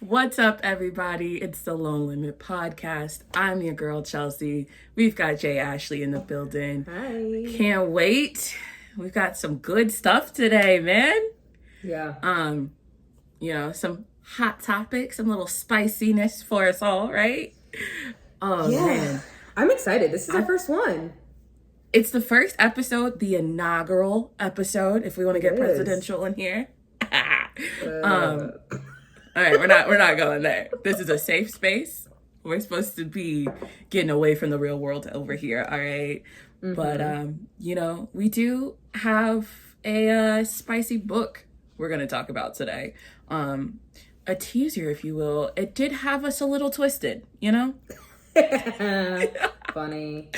What's up, everybody? It's the Lone Limit Podcast. I'm your girl, Chelsie. We've got Ashlee in the building. Hi. Can't wait. We've got some good stuff today, man. Yeah. Some hot topics, some little spiciness for us all, right? Oh, yeah. man. I'm excited. This is our first one. It's the first episode, the inaugural episode, if we want to get presidential in here. All right, we're not going there. This is a safe space. We're supposed to be getting away from the real world over here, all right? Mm-hmm. But, we do have a spicy book we're going to talk about today. A teaser, if you will. It did have us a little twisted, you know? Funny.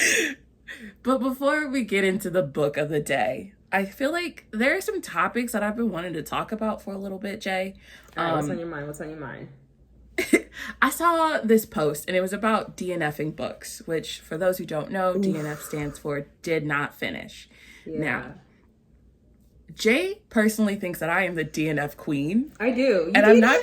But before we get into the book of the day, I feel like there are some topics that I've been wanting to talk about for a little bit, Jay. All right, what's on your mind? I saw this post, and it was about DNFing books, which, for those who don't know, DNF stands for did not finish. Yeah. Now, Jay personally thinks that I am the DNF queen. I do. And I'm not...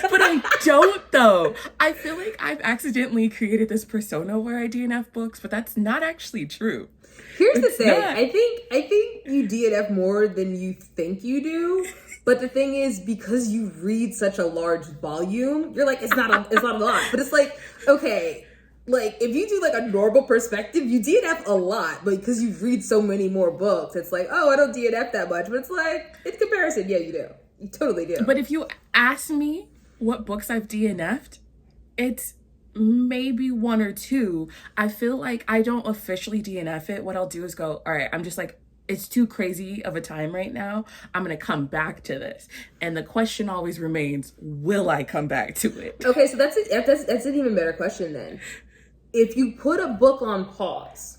But I don't, though. I feel like I've accidentally created this persona where I DNF books, but that's not actually true. Here's the thing. I think you DNF more than you think you do. But the thing is, because you read such a large volume, you're like, it's not a lot. But it's like, okay, like if you do like a normal perspective, you DNF a lot. But because you read so many more books, it's like, oh, I don't DNF that much. But it's like, in comparison, yeah, you do. You totally do. But if you ask me what books I've DNF'd, it's maybe one or two. I feel like I don't officially DNF it. What I'll do is go, all right, I'm just like, it's too crazy of a time right now. I'm going to come back to this. And the question always remains, will I come back to it? Okay, so that's an even better question then. If you put a book on pause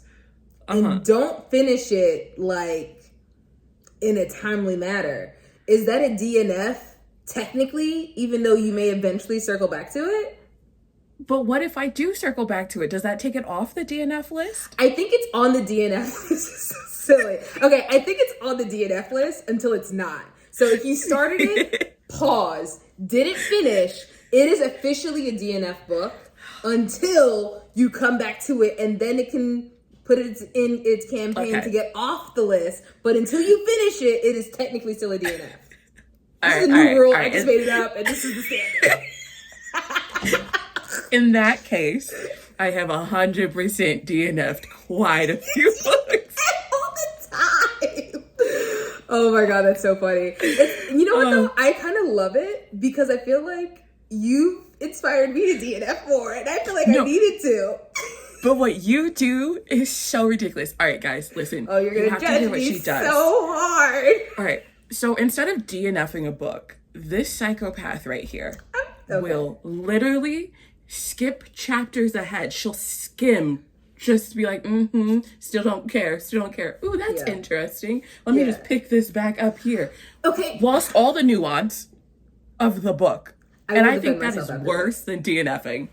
and don't finish it like in a timely manner, is that a DNF technically, even though you may eventually circle back to it? But what if I do circle back to it? Does that take it off the DNF list? I think it's on the DNF list. So silly. Okay, I think it's on the DNF list until it's not. So if you started it, pause, didn't finish, it is officially a DNF book until you come back to it, and then it can put it in its campaign to get off the list. But until you finish it, it is technically still a DNF. This is a new rule. I just made it up, and this is the standard. In that case, I have 100% DNF'd quite a few books. All the time. Oh my God, that's so funny. You know what though? I kind of love it because I feel like you inspired me to DNF more, and I feel like I needed to. But what you do is so ridiculous. All right, guys, listen. Oh, you're going to judge me so hard. All right. So instead of DNFing a book, this psychopath right here will literally skip chapters ahead. She'll skim just to be like, still don't care. Ooh, that's interesting. Let me just pick this back up here. Okay. Lost all the nuance of the book. I think that is worse than DNFing.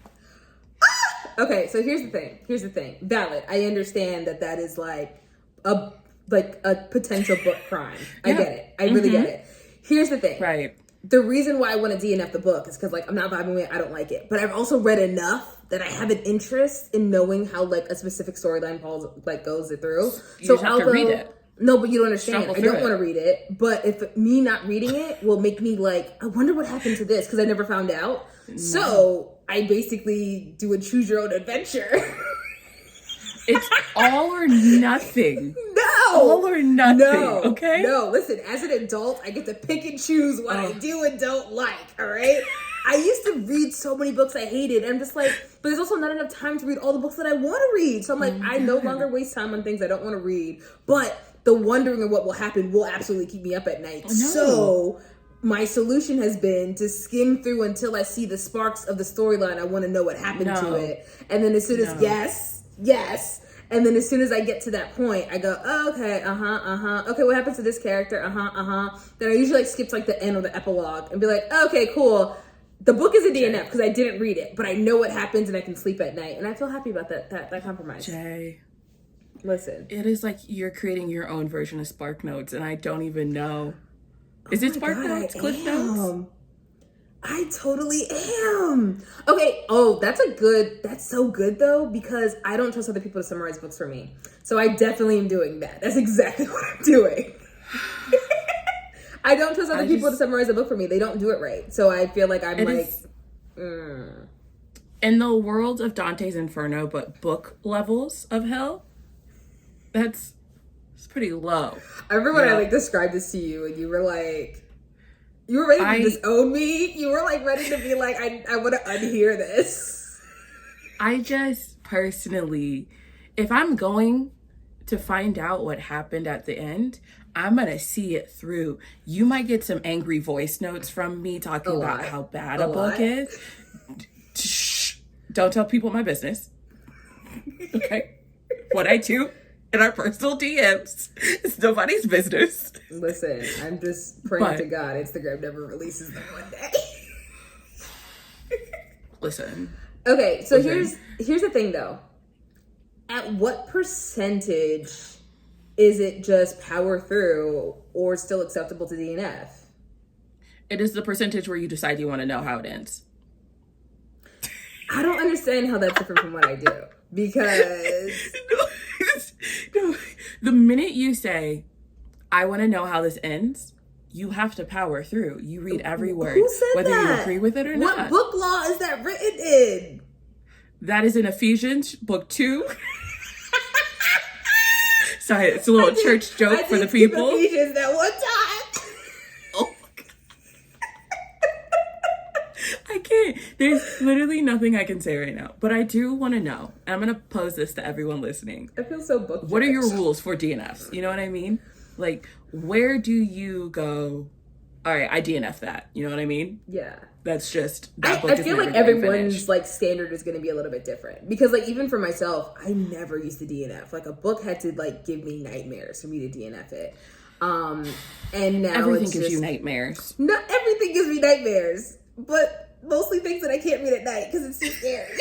Okay, so here's the thing. Valid. I understand that is like a potential book crime. I get it. I really get it. Here's the thing. Right. The reason why I want to DNF the book is because like I'm not vibing with it. I don't like it. But I've also read enough that I have an interest in knowing how like a specific storyline goes it through. You just have to read it. No, but you don't understand. I don't want to read it. But if me not reading it will make me like, I wonder what happened to this because I never found out. No. So I basically do a choose your own adventure. It's all or nothing. No. All or nothing. Okay? No, listen, as an adult, I get to pick and choose what I do and don't like, all right? I used to read so many books I hated. And I'm just like, but there's also not enough time to read all the books that I want to read. So I'm like, I no longer waste time on things I don't want to read. But the wondering of what will happen will absolutely keep me up at night. So my solution has been to skim through until I see the sparks of the storyline. I want to know what happened to it. And then as soon as, yes. And then as soon as I get to that point, I go, oh, okay, okay, what happens to this character? Then I usually like skip like the end or the epilogue and be like, okay, cool. The book is a DNF because I didn't read it, but I know what happens and I can sleep at night. And I feel happy about that compromise. Jay, listen. It is like you're creating your own version of Spark Notes and I don't even know. Is it Spark Notes? Cliff Notes? I totally am. Okay. Oh, that's so good though, because I don't trust other people to summarize books for me. So I definitely am doing that. That's exactly what I'm doing. I don't trust other people to summarize a book for me. They don't do it right. So I feel like I'm like, in the world of Dante's Inferno, but book levels of hell, it's pretty low. I remember when I like described this to you and you were like, you were ready to disown me. You were like ready to be like, I want to unhear this. I just personally, if I'm going to find out what happened at the end, I'm going to see it through. You might get some angry voice notes from me talking about how bad a book is. Shh. Don't tell people my business. Okay? What I do in our personal DMs is nobody's business. Listen, I'm just praying to God Instagram never releases them one day. Listen. Okay, so here's the thing though. At what percentage is it just power through or still acceptable to DNF? It is the percentage where you decide you want to know how it ends. I don't understand how that's different from what I do. Because no, the minute you say, I want to know how this ends, you have to power through. You read every word. Who said whether that? you agree with it or not. What book law is that written in? That is in Ephesians, book 2. Sorry, it's a little church joke for the people. Ephesians that one time. Oh my God. I can't. There's literally nothing I can say right now. But I do want to know. I'm going to pose this to everyone listening. I feel so book. What are your rules for DNFs? You know what I mean? Like, where do you go, all right, I DNF that. You know what I mean? Yeah. That's just, I feel like everyone's like standard is going to be a little bit different, because like even for myself, I never used to DNF. Like a book had to like give me nightmares for me to DNF it. And now everything gives you nightmares. Not everything gives me nightmares, but mostly things that I can't read at night because it's too scary.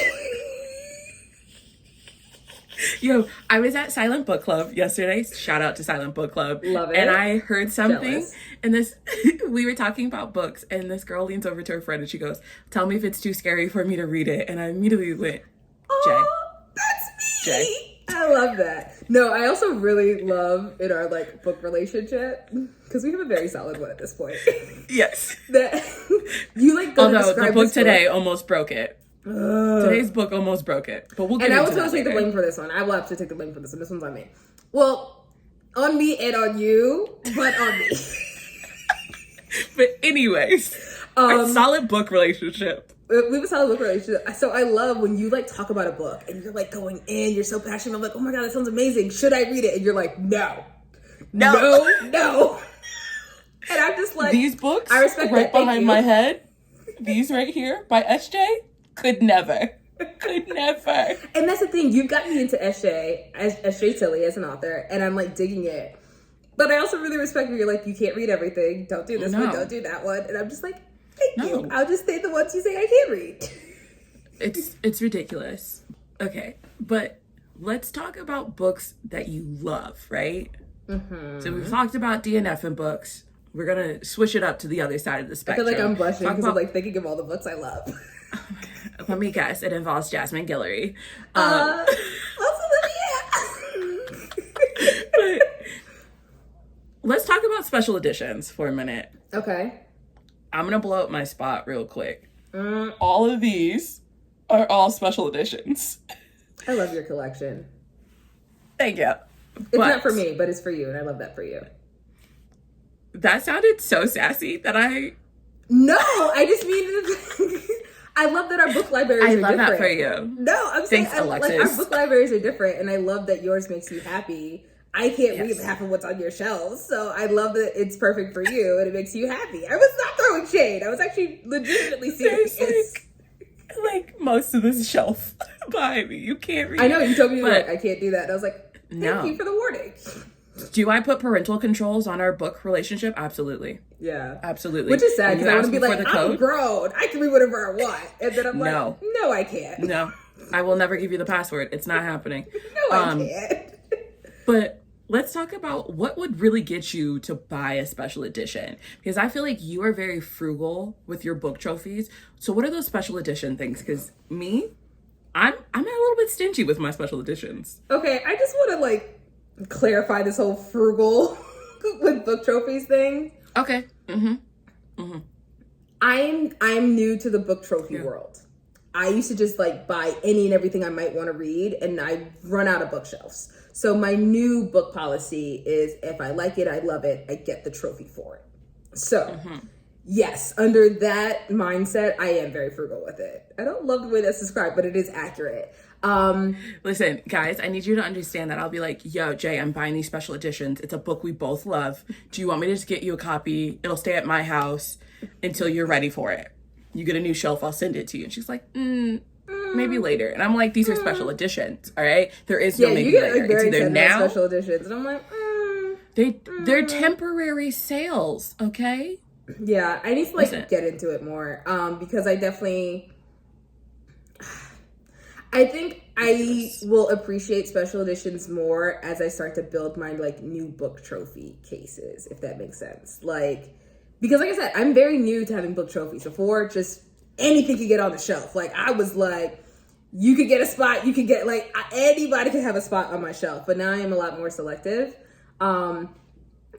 Yo, I was at Silent Book Club yesterday. Shout out to Silent Book Club. Love it. And I heard something. Jealous. And this, we were talking about books, and this girl leans over to her friend and she goes, "Tell me if it's too scary for me to read it." And I immediately went, Jay. Oh, that's me. Jay. I love that. No, I also really love in our like book relationship, because we have a very solid one at this point. Yes. That you like. Although the book today almost broke it. Ugh. Today's book almost broke it, but we'll get into that. And I will take the blame for this one. I will have to take the blame for this one. This one's on me. Well, on me and on you, but on me. But anyways, a solid book relationship. We have a solid book relationship. So I love when you like talk about a book and you're like going in, you're so passionate. I'm like, oh my God, that sounds amazing. Should I read it? And you're like, no. And I'm just like, these books I respect right that. Thank behind you. my head, these right here by SJ, could never. And that's the thing. You've got me into Ashlee Tilly as an author, and I'm like digging it. But I also really respect you. You're like, you can't read everything. Don't do this one. Don't do that one. And I'm just like, thank you. I'll just say the ones you say I can't read. It's ridiculous. Okay, but let's talk about books that you love, right? Mm-hmm. So we've talked about DNF and books. We're gonna switch it up to the other side of the spectrum. I feel like I'm blushing because I'm like thinking of all the books I love. Let me guess. It involves Jasmine Guillory. But let's talk about special editions for a minute. Okay. I'm gonna blow up my spot real quick. All of these are all special editions. I love your collection. Thank you. It's not for me, but it's for you, and I love that for you. That sounded so sassy that No, I just mean I love that our book libraries are different. I love that for you. No, I'm saying Alexis. Like our book libraries are different, and I love that yours makes you happy. I can't read half of what's on your shelves, so I love that it's perfect for you and it makes you happy. I was not throwing shade. I was actually legitimately serious. Like most of this shelf behind me, you can't read. I know, you told me like I can't do that, and I was like, thank you for the warning. Do I put parental controls on our book relationship? Absolutely. Yeah. Absolutely. Which is sad because I want to be like, I'm grown. I can read whatever I want. And then I'm like, no, I can't. No. I will never give you the password. It's not happening. No, I can't. But let's talk about what would really get you to buy a special edition, because I feel like you are very frugal with your book trophies. So what are those special edition things? Because me, I'm a little bit stingy with my special editions. Okay, I just want to like clarify this whole frugal with book trophies thing. Okay. I'm new to the book trophy world. I used to just like buy any and everything I might want to read, and I run out of bookshelves. So my new book policy is if I like it, I love it, I get the trophy for it. So yes, under that mindset, I am very frugal with it. I don't love the way that's described, but it is accurate. Listen, guys, I need you to understand that I'll be like, yo, Jay, I'm buying these special editions. It's a book we both love. Do you want me to just get you a copy? It'll stay at my house until you're ready for it. You get a new shelf, I'll send it to you. And she's like, maybe later. And I'm like, these are special editions, all right? There is no maybe later. Like, very it's either now. Special editions, and I'm like, they're temporary sales, okay? Yeah, I need to like get into it more, because I definitely, I think I will appreciate special editions more as I start to build my like new book trophy cases, if that makes sense. Like, because like I said, I'm very new to having book trophies. Before, just anything could get on the shelf. Like, I was like, you could get a spot, you could get like, anybody could have a spot on my shelf. But now I am a lot more selective. And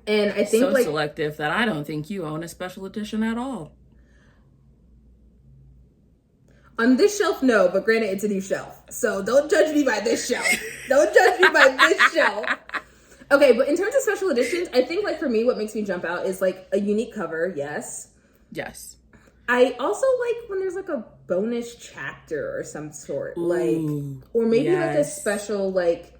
I think so like selective that I don't think you own a special edition at all. On this shelf, no, but granted, it's a new shelf. So don't judge me by this shelf. Don't judge me by this shelf. Okay, but in terms of special editions, I think like for me, what makes me jump out is like a unique cover, yes. Yes. I also like when there's like a bonus chapter or some sort, like, or maybe like a special like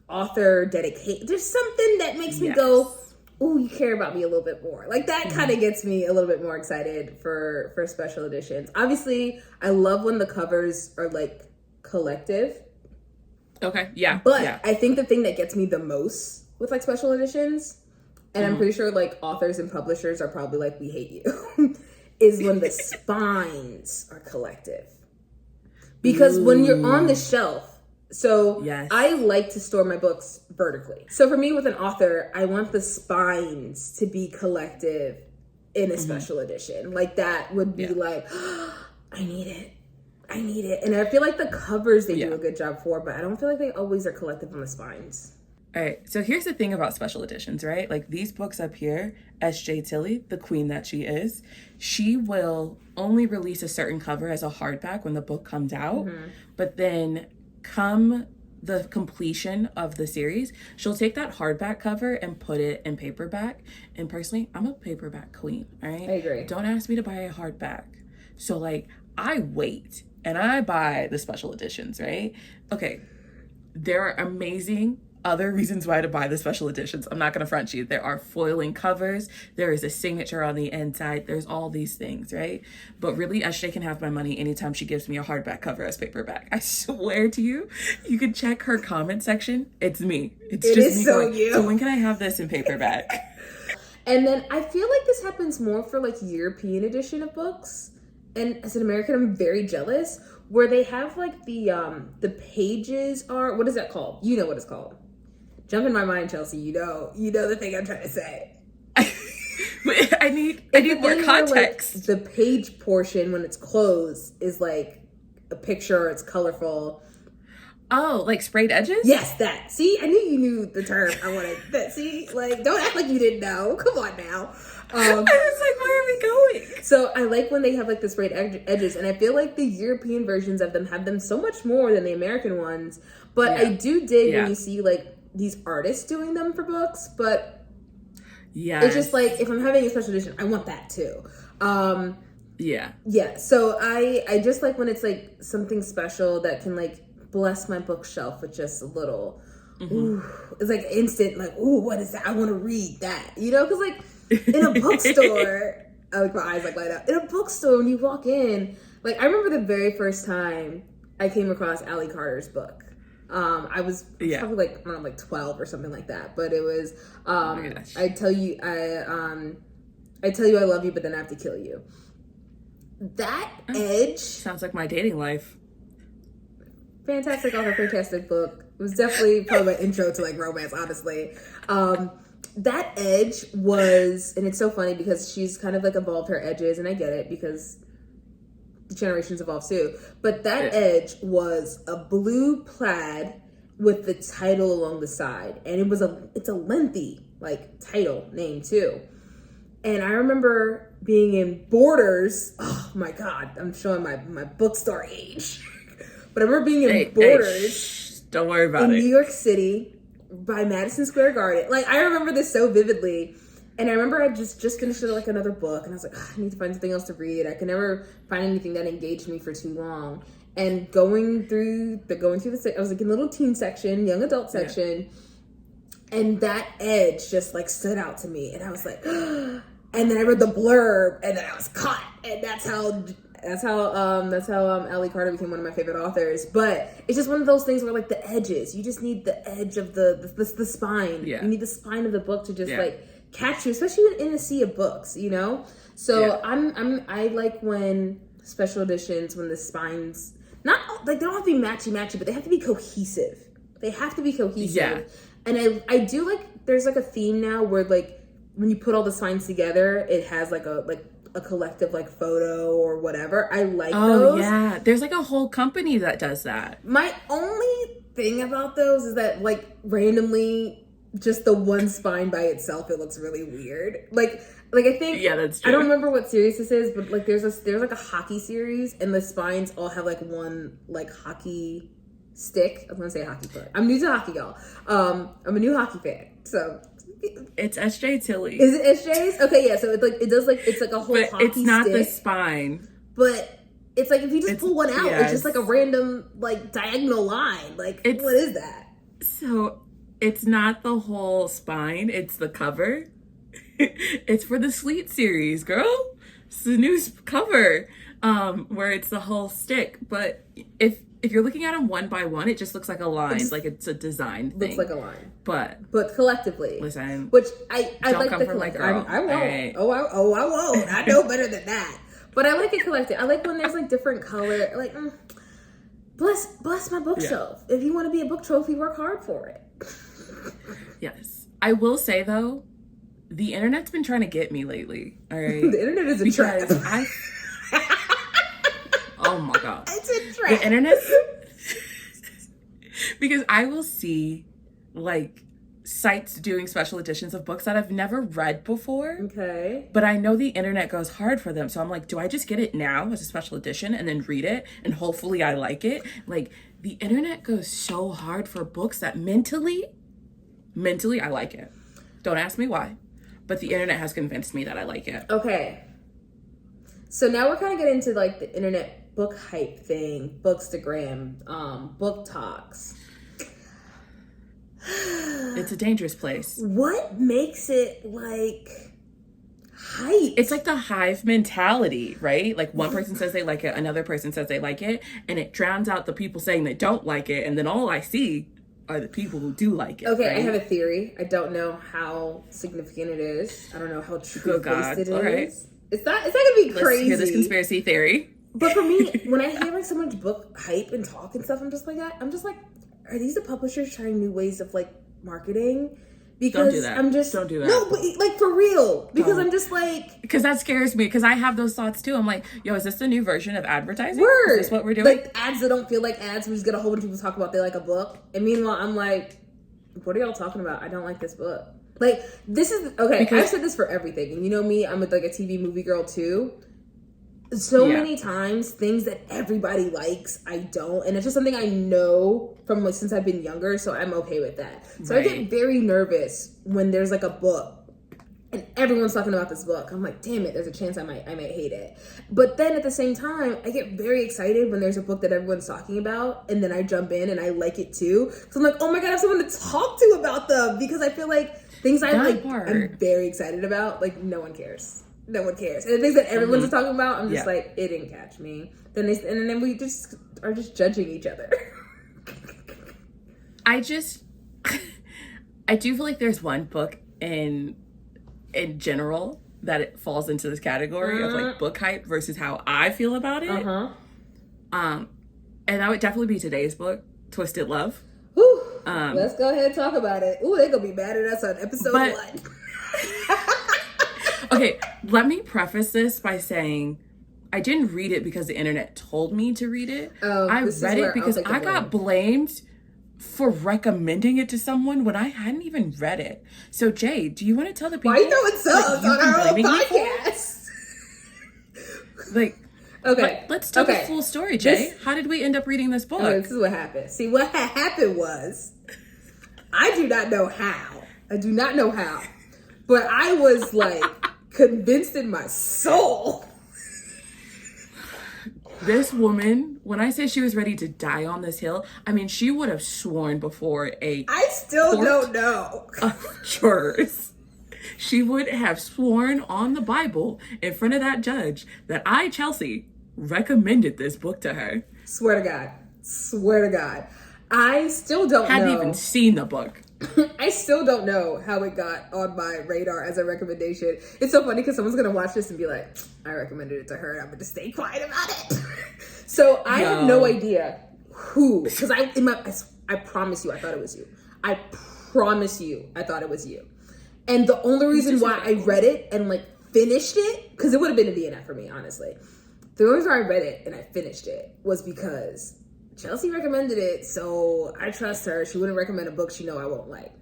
author dedicate. There's something that makes me go, ooh, you care about me a little bit more. Like that kind of gets me a little bit more excited for special editions. Obviously, I love when the covers are like collective. Okay, yeah. But I think the thing that gets me the most with like special editions, and I'm pretty sure like authors and publishers are probably like, we hate you, is when the spines are collective. Because when you're on the shelf, so I like to store my books vertically. So for me with an author, I want the spines to be collective in a special edition. Like that would be like, oh, I need it. I need it. And I feel like the covers they do a good job for, but I don't feel like they always are collective on the spines. All right, so here's the thing about special editions, right? Like these books up here, S.J. Tilly, the queen that she is, she will only release a certain cover as a hardback when the book comes out. But then come the completion of the series, she'll take that hardback cover and put it in paperback. And personally, I'm a paperback queen, all right? I agree. Don't ask me to buy a hardback. So like, I wait and I buy the special editions, right? Okay, there are amazing other reasons why to buy the special editions. I'm not going to front you. There are foiling covers. There is a signature on the inside. There's all these things, right? But really, Ashlee can have my money anytime she gives me a hardback cover as paperback. I swear to you, you can check her comment section. It's me. It's just me. So you. So when can I have this in paperback? And then I feel like this happens more for like European edition of books. And as an American, I'm very jealous where they have like the pages are, what is that called? You know what it's called. Jump in my mind, Chelsie. You know the thing I'm trying to say. I need more context. Where, like, the page portion when it's closed is like a picture. It's colorful. Oh, like sprayed edges? Yes, that. See, I knew you knew the term I wanted. That. See, like, don't act like you didn't know. Come on now. I was like, where are we going? So I like when they have like the sprayed edges, and I feel like the European versions of them have them so much more than the American ones. But I do dig when you see like these artists doing them for books, but it's just like if I'm having a special edition, I want that too. So I just like when it's like something special that can like bless my bookshelf with just a little ooh, it's like instant like, ooh, what is that? I want to read that, you know, because like in a bookstore I like my eyes like light up. In a bookstore when you walk in, like I remember the very first time I came across Allie Carter's book. I was probably like around like 12 or something like that, but it was I tell you I love you, but then I have to kill you. That edge sounds like my dating life. Fantastic author, fantastic book. was definitely probably my intro to like romance, honestly. That edge was, and it's so funny because she's kind of like evolved her edges, and I get it because the generations evolve too. But that edge was a blue plaid with the title along the side, and it's a lengthy like title name too. And I remember being in Borders. Oh my God, I'm showing my bookstore age. But I remember being in Borders. Don't worry about it. In New York City by Madison Square Garden. Like, I remember this so vividly. And I remember I just finished like another book, and I was like, I need to find something else to read. I could never find anything that engaged me for too long. And going through I was like in the little teen section, young adult section, and that edge just like stood out to me. And I was like, and then I read the blurb, and then I was caught. And that's how Ellie Carter became one of my favorite authors. But it's just one of those things where like the edges, you just need the edge of the spine. Yeah. You need the spine of the book to just like catch you, especially in a sea of books, you know? So I like when special editions, when the spines, not like they don't have to be matchy, but they have to be cohesive. Yeah. And I do like, there's like a theme now where like when you put all the spines together, it has like a collective like photo or whatever. I like those. Oh yeah, there's like a whole company that does that. My only thing about those is that like randomly just the one spine by itself, it looks really weird. Like I think that's true. I don't remember what series this is, but like there's like a hockey series, and the spines all have like one like hockey stick. I was gonna say hockey foot. I'm new to hockey, y'all. I'm a new hockey fan, so. It's SJ Tilly. Is it SJ's? Okay, yeah. So it's like a whole but hockey it's not stick, the spine. But it's like if you just pull one out, it's just like a random like diagonal line. Like what is that? So it's not the whole spine. It's the cover. It's for the Sleet series, girl. It's the new cover, where it's the whole stick. But if you're looking at them one by one, it just looks like a line, like it's a design thing. Looks like a line. But collectively, listen, which I like the collective. I won't. Right. I won't. I know better than that. But I like it collected. I like when there's like different color. Like, bless my bookshelf. Yeah. If you want to be a book trophy, work hard for it. Yes, I will say though, the internet's been trying to get me lately. All right, the internet is a trap. Oh my God, it's a trap. The internet. Because I will see like sites doing special editions of books that I've never read before. Okay. But I know the internet goes hard for them. So I'm like, do I just get it now as a special edition and then read it and hopefully I like it? Like the internet goes so hard for books that mentally I like it. Don't ask me why, but the internet has convinced me that I like it. Okay. So now we're kind of getting into like the internet book hype thing, Bookstagram, book talks. It's a dangerous place. What makes it like hype? It's like the hive mentality, right? Like one person says they like it, another person says they like it, and it drowns out the people saying they don't like it, and then all I see are the people who do like it. Okay, right? I have a theory. I don't know how significant it is. I don't know how true-based it is. All right. It's not gonna be crazy. Let's hear this conspiracy theory. But for me, when I hear like so much book hype and talk and stuff, I'm just like, are these the publishers trying new ways of like marketing? Because don't do that. I'm just don't do that. No, but like for real. Because I'm just like, because that scares me. Because I have those thoughts too. I'm like, yo, is this the new version of advertising? Word. Is this what we're doing? Like ads that don't feel like ads. We just get a whole bunch of people talk about they like a book, and meanwhile I'm like, what are y'all talking about? I don't like this book. Like this is okay. Because I've said this for everything, and you know me, I'm like a TV movie girl too. So many times, things that everybody likes, I don't. And it's just something I know from like since I've been younger, so I'm okay with that. So I get very nervous when there's like a book and everyone's talking about this book. I'm like, damn it, there's a chance I might hate it. But then at the same time, I get very excited when there's a book that everyone's talking about, and then I jump in and I like it too. So I'm like, oh my God, I have someone to talk to about them, because I feel like things I'm very excited about, like no one cares. No one cares. And the things that everyone's talking about, I'm just like, it didn't catch me. And then we just are just judging each other. I do feel like there's one book in general that it falls into this category of like book hype versus how I feel about it. And that would definitely be today's book, Twisted Love. Whew. Let's go ahead and talk about it. Ooh, they're gonna be mad at us on episode 1. Okay, let me preface this by saying I didn't read it because the internet told me to read it. I read it because I got blamed for recommending it to someone when I hadn't even read it. So, Jay, do you want to tell the people? Why are you throwing subs on our own podcast? Like, okay, let's tell the full story, Jay. How did we end up reading this book? This is what happened. See, what happened was, I do not know how. But I was like convinced in my soul. This woman, when I say she was ready to die on this hill, I mean, she would have sworn before I still don't know. Jurors. She would have sworn on the Bible in front of that judge that I, Chelsie, recommended this book to her. Swear to God. I still don't know. Hadn't even seen the book. I still don't know how it got on my radar as a recommendation. It's so funny because someone's going to watch this and be like, I recommended it to her and I'm going to stay quiet about it. So I have no idea who, because I promise you I thought it was you. I promise you I thought it was you. And the only reason why I read it and like finished it, because it would have been a DNF for me, honestly. The only reason I read it and I finished it was because Chelsie recommended it, so I trust her. She wouldn't recommend a book she know I won't like.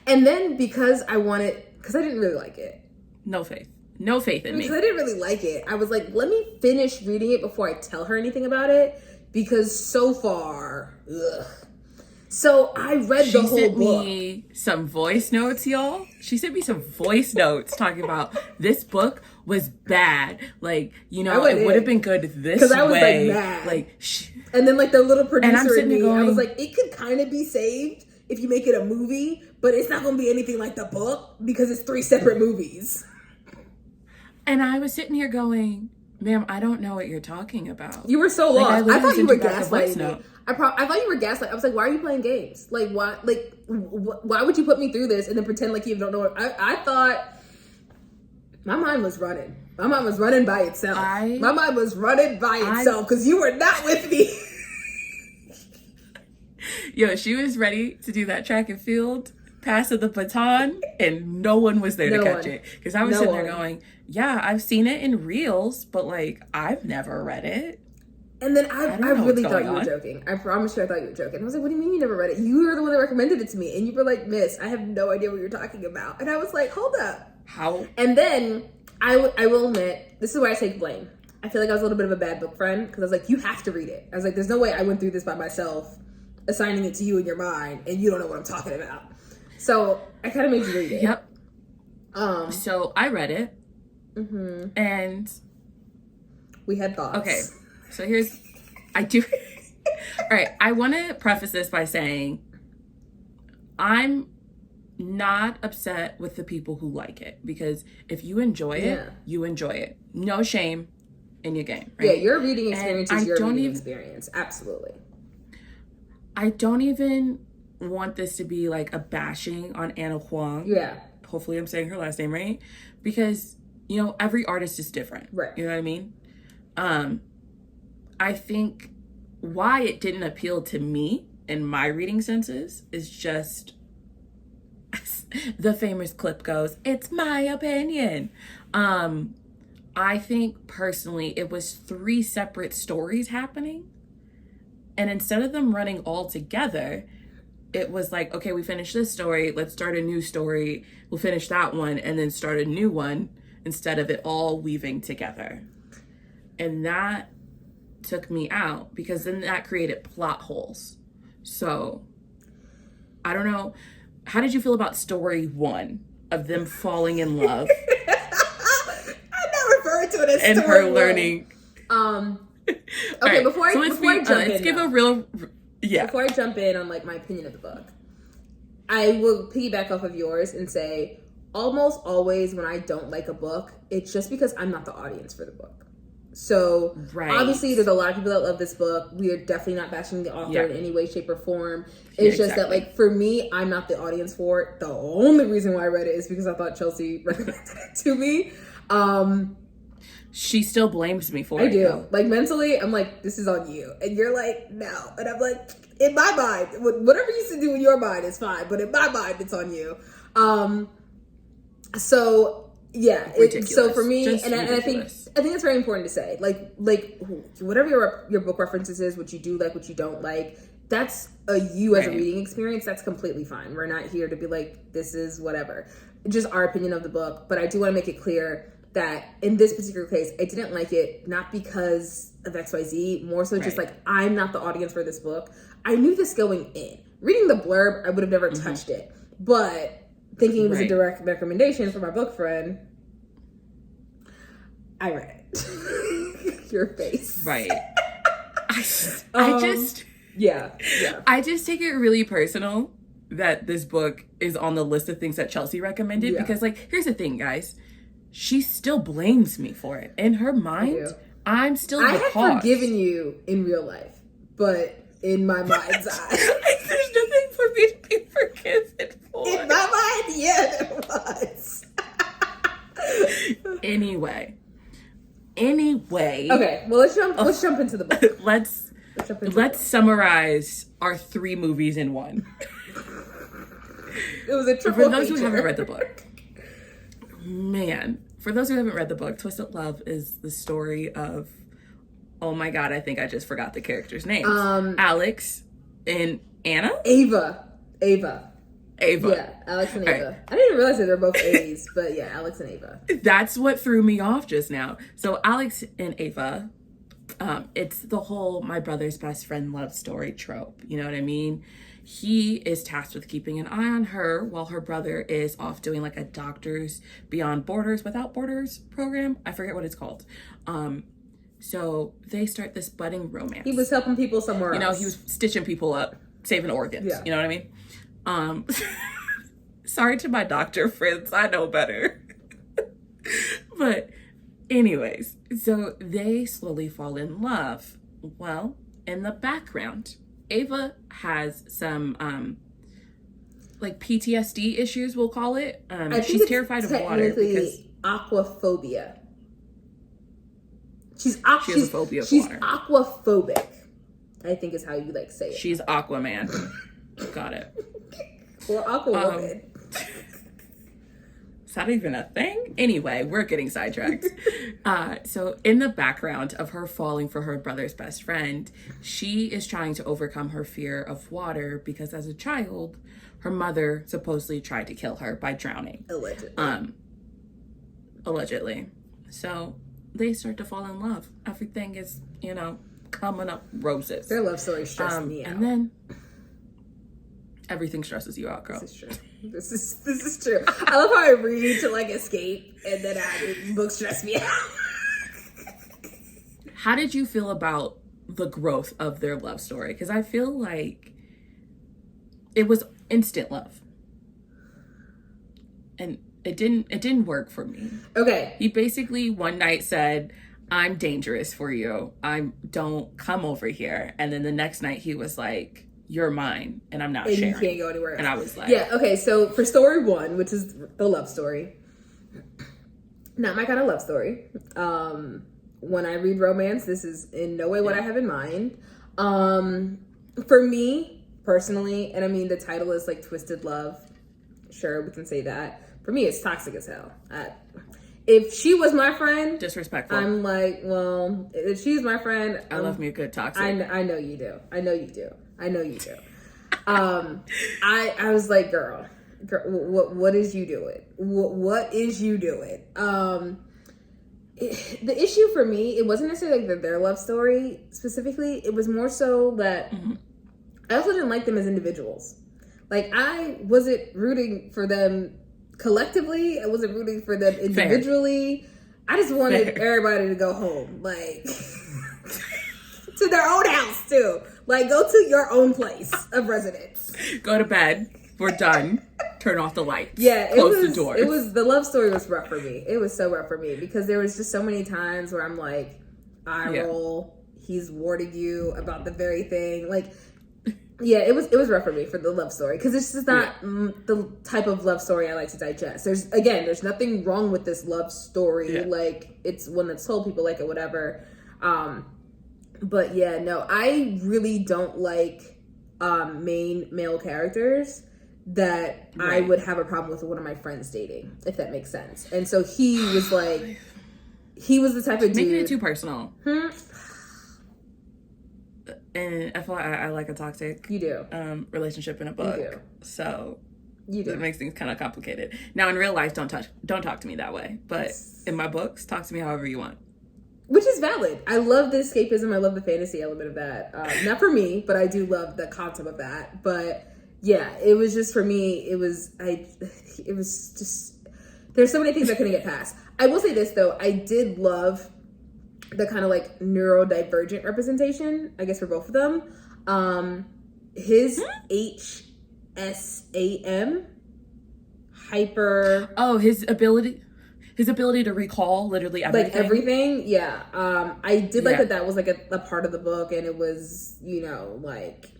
And then because I didn't really like it. No faith in me. Because I didn't really like it. I was like, let me finish reading it before I tell her anything about it. Because so far, ugh. So I read the whole book. She sent me some voice notes, y'all. She sent me some voice notes talking about this book was bad. Like, you know, it would have been good this way. Because I was like mad. And then like the little producer in me, I was like, it could kind of be saved if you make it a movie, but it's not going to be anything like the book because it's 3 separate movies. And I was sitting here going, ma'am, I don't know what you're talking about. You were so lost. I thought you were gaslighting me. I thought you were gaslighting. I was like, why are you playing games? Like, why? Like, why would you put me through this and then pretend like you don't know? I thought my mind was running. My mind was running by itself. My mind was running by itself because you were not with me. Yo, she was ready to do that track and field pass of the baton, and no one was there to catch it. Because I was sitting there going, yeah, I've seen it in reels, but like, I've never read it. And then I really thought you were joking. I promise you I thought you were joking. I was like, what do you mean you never read it? You were the one that recommended it to me. And you were like, miss, I have no idea what you're talking about. And I was like, hold up. How? And then I will admit, this is where I take blame. I feel like I was a little bit of a bad book friend because I was like, you have to read it. I was like, there's no way I went through this by myself, assigning it to you in your mind, and you don't know what I'm talking about. So I kind of made you read it. Yep. So I read it. Mm-hmm. And we had thoughts. Okay. So all right. I want to preface this by saying I'm not upset with the people who like it, because if you enjoy it, you enjoy it. No shame in your game. Right? Yeah. Your reading experience is your reading experience. Absolutely. I don't even want this to be like a bashing on Anna Huang. Yeah. Hopefully I'm saying her last name right. Because, you know, every artist is different. Right. You know what I mean? I think why it didn't appeal to me in my reading senses is just the famous clip goes, it's my opinion. I think personally it was 3 separate stories happening. And instead of them running all together, it was like, okay, we finished this story. Let's start a new story. We'll finish that one and then start a new one, instead of it all weaving together. And that took me out, because then that created plot holes. So I don't know. How did you feel about story 1 of them falling in love? I'm not referring to it as and story her 1. Learning. Okay, right, before I jump in on like my opinion of the book, I will piggyback off of yours and say almost always when I don't like a book, it's just because I'm not the audience for the book. So obviously there's a lot of people that love this book. We are definitely not bashing the author in any way, shape, or form. It's just that, like, for me, I'm not the audience for it. The only reason why I read it is because I thought Chelsie recommended it to me. She still blames me for it. I do. Though. Like, mentally, I'm like, this is on you. And you're like, no. And I'm like, in my mind, whatever you used to do in your mind is fine. But in my mind, it's on you. So, yeah. So for me, and I think it's very important to say, like whatever your book references is, what you do like, what you don't like, that's you as a reading experience. That's completely fine. We're not here to be like, this is whatever. Just our opinion of the book. But I do want to make it clear that in this particular case, I didn't like it, not because of XYZ, more so just like, I'm not the audience for this book. I knew this going in. Reading the blurb, I would have never touched it. But thinking it was a direct recommendation for my book friend, I read it. Your face. Right. I just... Yeah. I just take it really personal that this book is on the list of things that Chelsie recommended. Because, like, here's the thing, guys. She still blames me for it. In her mind, I'm still the cause. I have forgiven you in real life, but in my mind's eye, there's nothing for me to be forgiven for. In my mind, yeah, there was. Anyway. Okay, well, let's jump into the book. Let's summarize our 3 movies in one. It was a triple For those feature. who haven't read the book. Man, for those who haven't read the book, Twisted Love is the story of, oh my god, I think I just forgot the characters' names. Alex and Anna? Ava. Yeah, Alex and Ava. Right. I didn't even realize that they're both A's, but yeah, Alex and Ava. That's what threw me off just now. So Alex and Ava, it's the whole my brother's best friend love story trope. You know what I mean? He is tasked with keeping an eye on her while her brother is off doing like a Doctors Beyond Borders Without Borders program. I forget what it's called. So they start this budding romance. He was helping people somewhere else. You know, he was stitching people up, saving organs. Yeah. You know what I mean? Sorry to my doctor friends. I know better. But anyways, so they slowly fall in love. Well, in the background, Ava has some like PTSD issues, we'll call it. She's terrified of water because aquaphobia. She has a phobia of water. She's aquaphobic, I think is how you like say it. She's Aquaman. Got it. Or Aquawoman. Is that even a thing? Anyway, we're getting sidetracked. So in the background of her falling for her brother's best friend, she is trying to overcome her fear of water because as a child, her mother supposedly tried to kill her by drowning. Allegedly. So they start to fall in love. Everything is, coming up roses. Their love story stressed me out. And then everything stresses you out, girl. This is true. This is true. I love how I read to like escape, and then books stress me out. How did you feel about the growth of their love story? Because I feel like it was instant love, and it didn't work for me. Okay. He basically one night said, "I'm dangerous for you. Don't come over here," and then the next night he was like, "You're mine, and I'm not sharing. You can't go anywhere else." And I was like... Yeah, okay, so for story 1, which is the love story, not my kind of love story. When I read romance, this is in no way what I have in mind. For me, personally, and I mean, the title is like Twisted Love. Sure, we can say that. For me, it's toxic as hell. If she was my friend... Disrespectful. I'm like, well, if she's my friend... I love me a good toxic. I know you do. I know you do. I was like, girl, what is you doing? What is you doing? The issue for me, it wasn't necessarily like their love story specifically. It was more so that I also didn't like them as individuals. Like, I wasn't rooting for them collectively. I wasn't rooting for them individually. Fair. I just wanted everybody to go home, like to their own house too. Like, go to your own place of residence. Go to bed. We're done. Turn off the lights. Yeah, Close the doors. The love story was rough for me. It was so rough for me because there was just so many times where I'm like, eye roll. He's warning you about the very thing. Like, Yeah, it was rough for me for the love story because it's just not the type of love story I like to digest. There's nothing wrong with this love story. Yeah. Like, it's one that's told, people like it, whatever. But yeah, no, I really don't like main male characters that I would have a problem with one of my friends dating, if that makes sense. And so he was like, he was the type of dude. Making it too personal. And I feel like I like a toxic relationship in a book. You do. So you do. It makes things kind of complicated. Now in real life, don't talk to me that way. But in my books, talk to me however you want. Which is valid. I love the escapism. I love the fantasy element of that. Not for me, but I do love the concept of that. But yeah, it was just, for me, it was just, there's so many things I couldn't get past. I will say this though, I did love the kind of like neurodivergent representation, I guess, for both of them. His HSAM, hyper. Oh, his ability to recall literally everything. Like everything, yeah. I did like that was like a part of the book, and it was, like,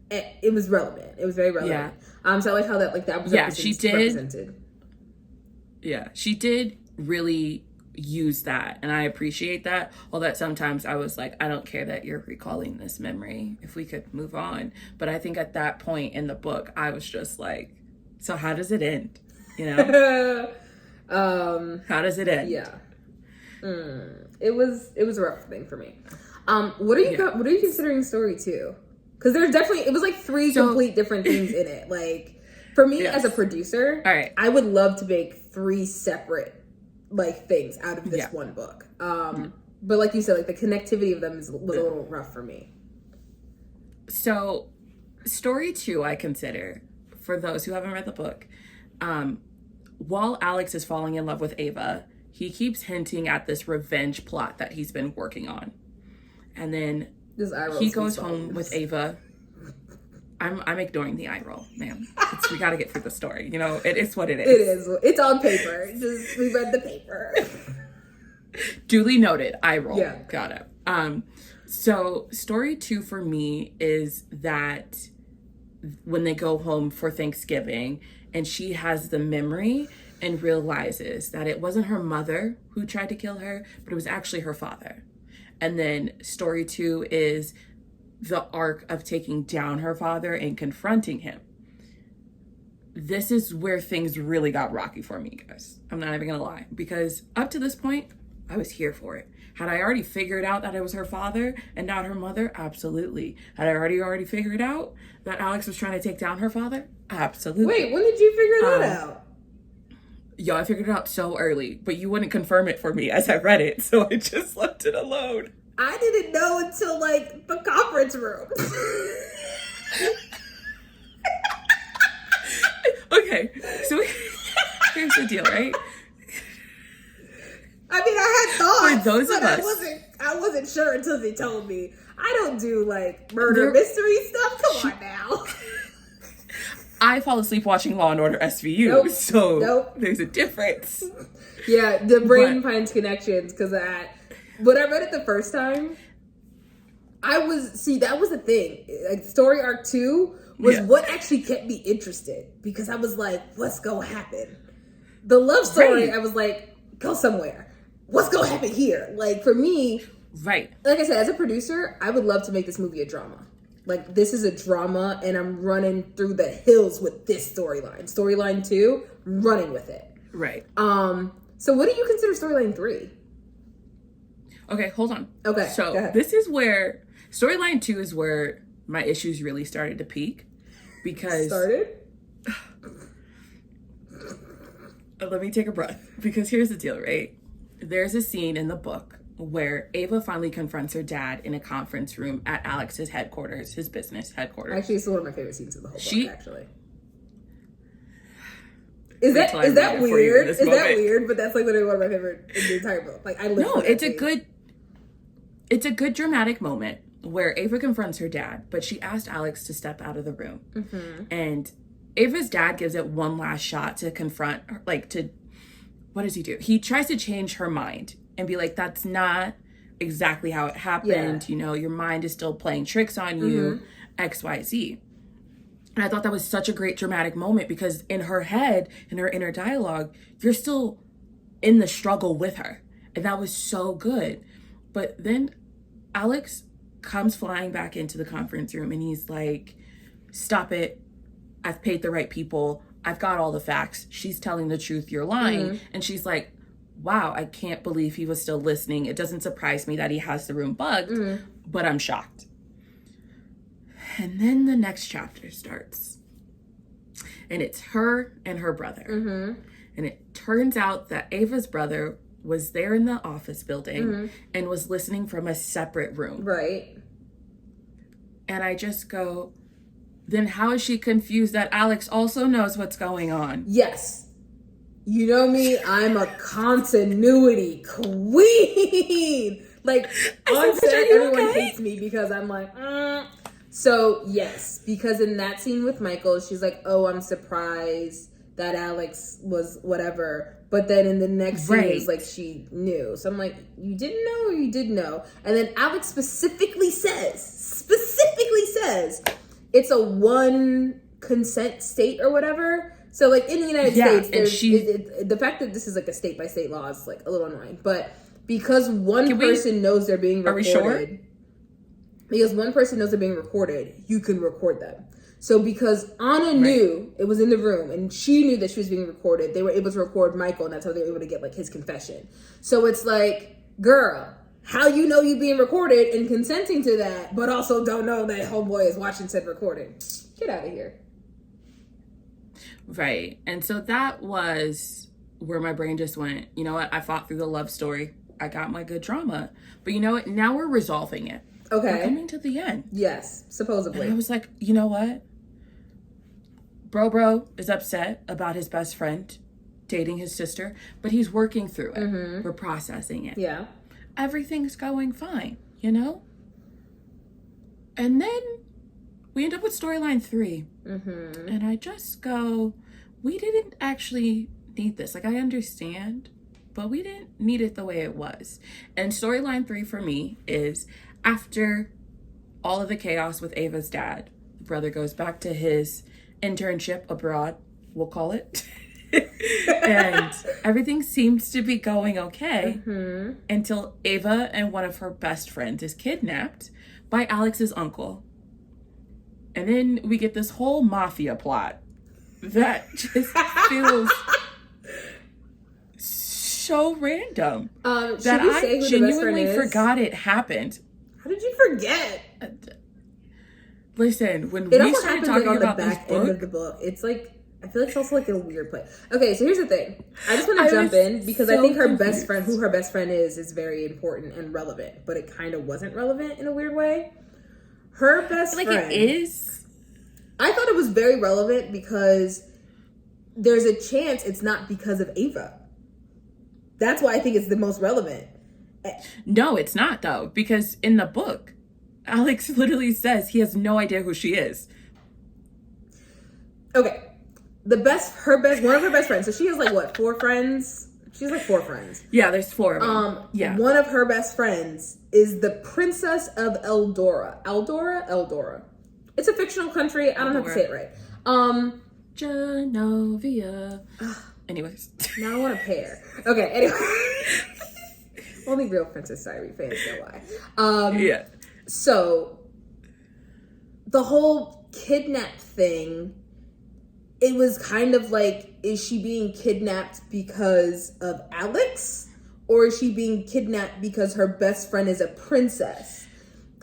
it was relevant. It was very relevant. Yeah. So I like how that was represented. Yeah, she did really use that, and I appreciate that. Although sometimes I was like, I don't care that you're recalling this memory, if we could move on. But I think at that point in the book, I was just like, so how does it end? How does it end? Yeah. It was a rough thing for me. What are you considering story 2? Because it was like 3 complete different things in it. Like, for me as a producer, all right, I would love to make 3 separate like things out of this one book. But like you said, like the connectivity of them was a little rough for me. So story 2, I consider, for those who haven't read the book, while Alex is falling in love with Ava, he keeps hinting at this revenge plot that he's been working on. And then he goes home with Ava. I'm ignoring the eye roll, ma'am. We got to get through the story. It is what it is. It is. It's on paper. We read the paper. Duly noted. Eye roll. Yeah. Got it. So story 2 for me is that when they go home for Thanksgiving and she has the memory and realizes that it wasn't her mother who tried to kill her, but it was actually her father. And then story 2 is the arc of taking down her father and confronting him. This is where things really got rocky for me, guys. I'm not even gonna lie, because up to this point, I was here for it. Had I already figured out that it was her father and not her mother? Absolutely. Had I already figured out that Alex was trying to take down her father? Absolutely. Wait, when did you figure that out? Yo, I figured it out so early, but you wouldn't confirm it for me as I read it, so I just left it alone. I didn't know until like the conference room. Okay, so here's the deal, right? I mean, I had thoughts, for those but of us, I wasn't sure until they told me. I don't do like murder mystery stuff. Come on now. I fall asleep watching Law and Order SVU, so there's a difference. Yeah, the brain finds connections, because when I read it the first time, that was the thing. Like, story arc 2 was what actually kept me interested, because I was like, what's gonna happen? The love story, I was like, go somewhere. What's gonna happen here? Like, for me, like I said, as a producer, I would love to make this movie a drama. Like, this is a drama, and I'm running through the hills with this storyline. Storyline 2, running with it. Right. So what do you consider storyline 3? Okay, hold on. Okay, so this is where storyline 2 is where my issues really started to peak, because let me take a breath, because here's the deal, right? There's a scene in the book where Ava finally confronts her dad in a conference room at Alex's headquarters, his business headquarters. Actually, it's one of my favorite scenes of the whole book, actually. Is that weird? Is that weird? But that's like literally one of my favorite in the entire book. Like, I live for that scene. It's a good dramatic moment where Ava confronts her dad, but she asked Alex to step out of the room. Mm-hmm. And Ava's dad gives it one last shot to confront, what does he do? He tries to change her mind and be like, that's not exactly how it happened. Yeah. You know, your mind is still playing tricks on you, XYZ. And I thought that was such a great dramatic moment because in her head, in her inner dialogue, you're still in the struggle with her. And that was so good. But then Alex comes flying back into the conference room and he's like, stop it. I've paid the right people. I've got all the facts. She's telling the truth. You're lying. And she's like, wow, I can't believe he was still listening. It doesn't surprise me that he has the room bugged, but I'm shocked. And then the next chapter starts. And it's her and her brother. And it turns out that Ava's brother was there in the office building and was listening from a separate room. Right. And I just go, then how is she confused that Alex also knows what's going on? Yes. You know me, I'm a continuity queen. Like, on set, everyone hates me because I'm like, So, yes, because in that scene with Michael, she's like, oh, I'm surprised that Alex was whatever. But then in the next scene, it's like she knew. So I'm like, you didn't know or you did know? And then Alex specifically says, it's a one consent state or whatever. So, like, in the United States, there's the fact that this is like a state-by-state law is like a little annoying. But because one person knows they're being recorded. Are we sure? Because one person knows they're being recorded, you can record them. So because Anna knew it was in the room and she knew that she was being recorded, they were able to record Michael, and that's how they were able to get like his confession. So it's like, girl, how you know you being recorded and consenting to that, but also don't know that homeboy is watching said recording. Get out of here. Right. And so that was where my brain just went, you know what? I fought through the love story. I got my good drama. But you know what? Now we're resolving it. Okay. We're coming to the end. Yes, supposedly. And I was like, you know what? Bro is upset about his best friend dating his sister, but he's working through it. We're processing it. Yeah. Everything's going fine, you know? And then we end up with storyline 3. And I just go, we didn't actually need this. Like, I understand, but we didn't need it the way it was. And storyline 3 for me is after all of the chaos with Ava's dad, the brother goes back to his internship abroad, we'll call it. And everything seems to be going okay until Ava and one of her best friends is kidnapped by Alex's uncle. And then we get this whole mafia plot that just feels so random that I genuinely forgot it happened. How did you forget? Listen, when we started talking on the about back this end of the book, it's like, I feel like it's also like in a weird place. Okay, so here's the thing. I just want to jump in because I think her best friend, who her best friend is very important and relevant, but it kind of wasn't relevant in a weird way. Her best friend. Like, it is? I thought it was very relevant because there's a chance it's not because of Ava. That's why I think it's the most relevant. No, it's not, though, because in the book, Alex literally says he has no idea who she is. Okay. One of her best friends. So she has like what, 4 friends? She's like 4 friends. Yeah, there's 4 of them. Yeah. One of her best friends is the Princess of Eldora. Eldora. It's a fictional country. I don't have to say it right. Genovia. Anyways. Now I want a pair. Okay, anyway. Only real Princess Diary fans know why. Yeah. So, the whole kidnap thing, it was kind of like, is she being kidnapped because of Alex? Or is she being kidnapped because her best friend is a princess?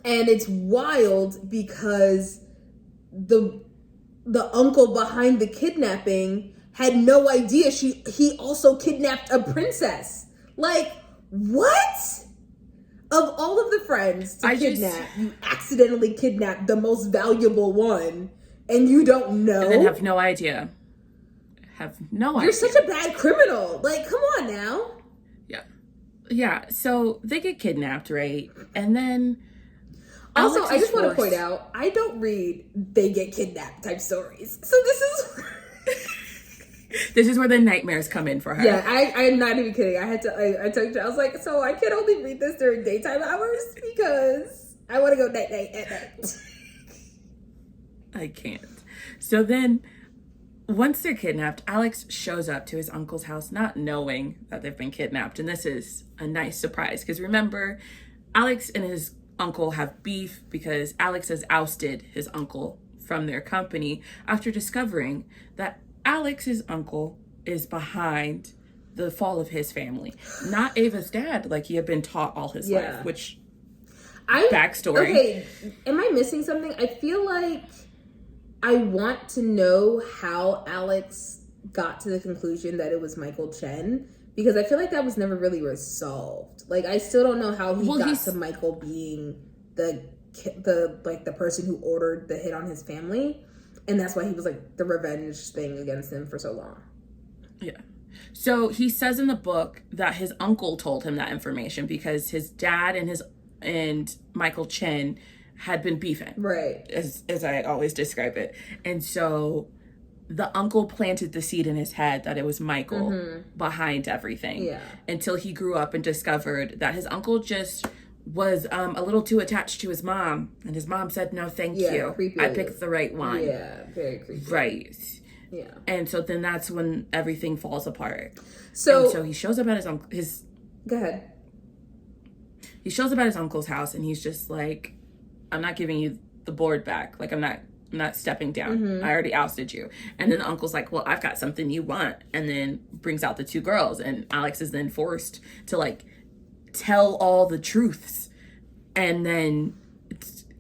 And it's wild because the uncle behind the kidnapping had no idea he also kidnapped a princess. Like, what? Of all of the friends to kidnap, you accidentally kidnapped the most valuable one, and you don't know? And then have no idea. You're such a bad criminal. Like, come on now. Yeah, so they get kidnapped, right? And then also, Alex I just want to point out, I don't read they get kidnapped type stories. So this is This is where the nightmares come in for her. Yeah, I'm not even kidding. I told you, I was like, so I can only read this during daytime hours because I want to go night at night. I can't. So then, once they're kidnapped, Alex shows up to his uncle's house not knowing that they've been kidnapped. And this is a nice surprise because remember, Alex and his uncle have beef because Alex has ousted his uncle from their company after discovering that Alex's uncle is behind the fall of his family. Not Ava's dad, like he had been taught all his life, which backstory. Okay, am I missing something? I feel like I want to know how Alex got to the conclusion that it was Michael Chen, because I feel like that was never really resolved. Like, I still don't know how he got to Michael being the person who ordered the hit on his family. And that's why he was like the revenge thing against him for so long. Yeah. So he says in the book that his uncle told him that information because his dad and Michael Chen had been beefing. Right. As I always describe it. And so the uncle planted the seed in his head that it was Michael behind everything. Yeah. Until he grew up and discovered that his uncle just was a little too attached to his mom, and his mom said no thank you, I picked the right one. Yeah, very creepy. Right. Yeah. And so then that's when everything falls apart. So he shows up at go ahead. He shows up at his uncle's house and he's just like, I'm not giving you the board back, like I'm not stepping down. I already ousted you. And then the uncle's like, well, I've got something you want, and then brings out the two girls, and Alex is then forced to like tell all the truths, and then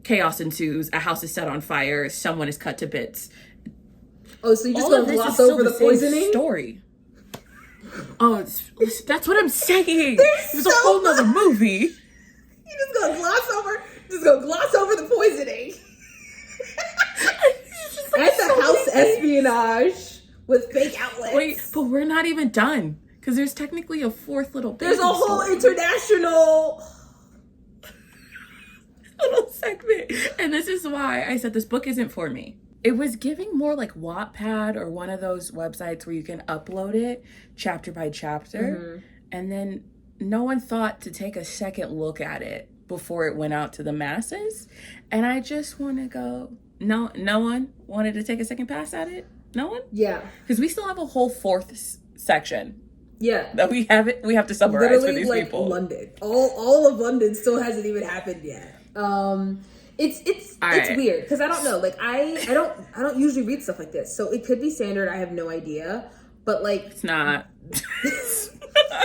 chaos ensues. A house is set on fire. Someone is cut to bits. Oh, so you just gonna gloss over the poisoning story? Oh, that's what I'm saying. There's a whole nother movie. You just gonna gloss over the poisoning. That's a house espionage with fake outlets. Wait, but we're not even done. Because there's technically a fourth little baby. There's a whole international little segment. And this is why I said this book isn't for me. It was giving more like Wattpad or one of those websites where you can upload it chapter by chapter. And then no one thought to take a second look at it before it went out to the masses. And I just want to go, no one wanted to take a second pass at it? No one? Yeah. Because we still have a whole fourth section. Yeah. That we have to summarize literally, for these like, people. London. All of London still hasn't even happened yet. It's weird because I don't know. Like I don't usually read stuff like this, so it could be standard. I have no idea, but like it's not.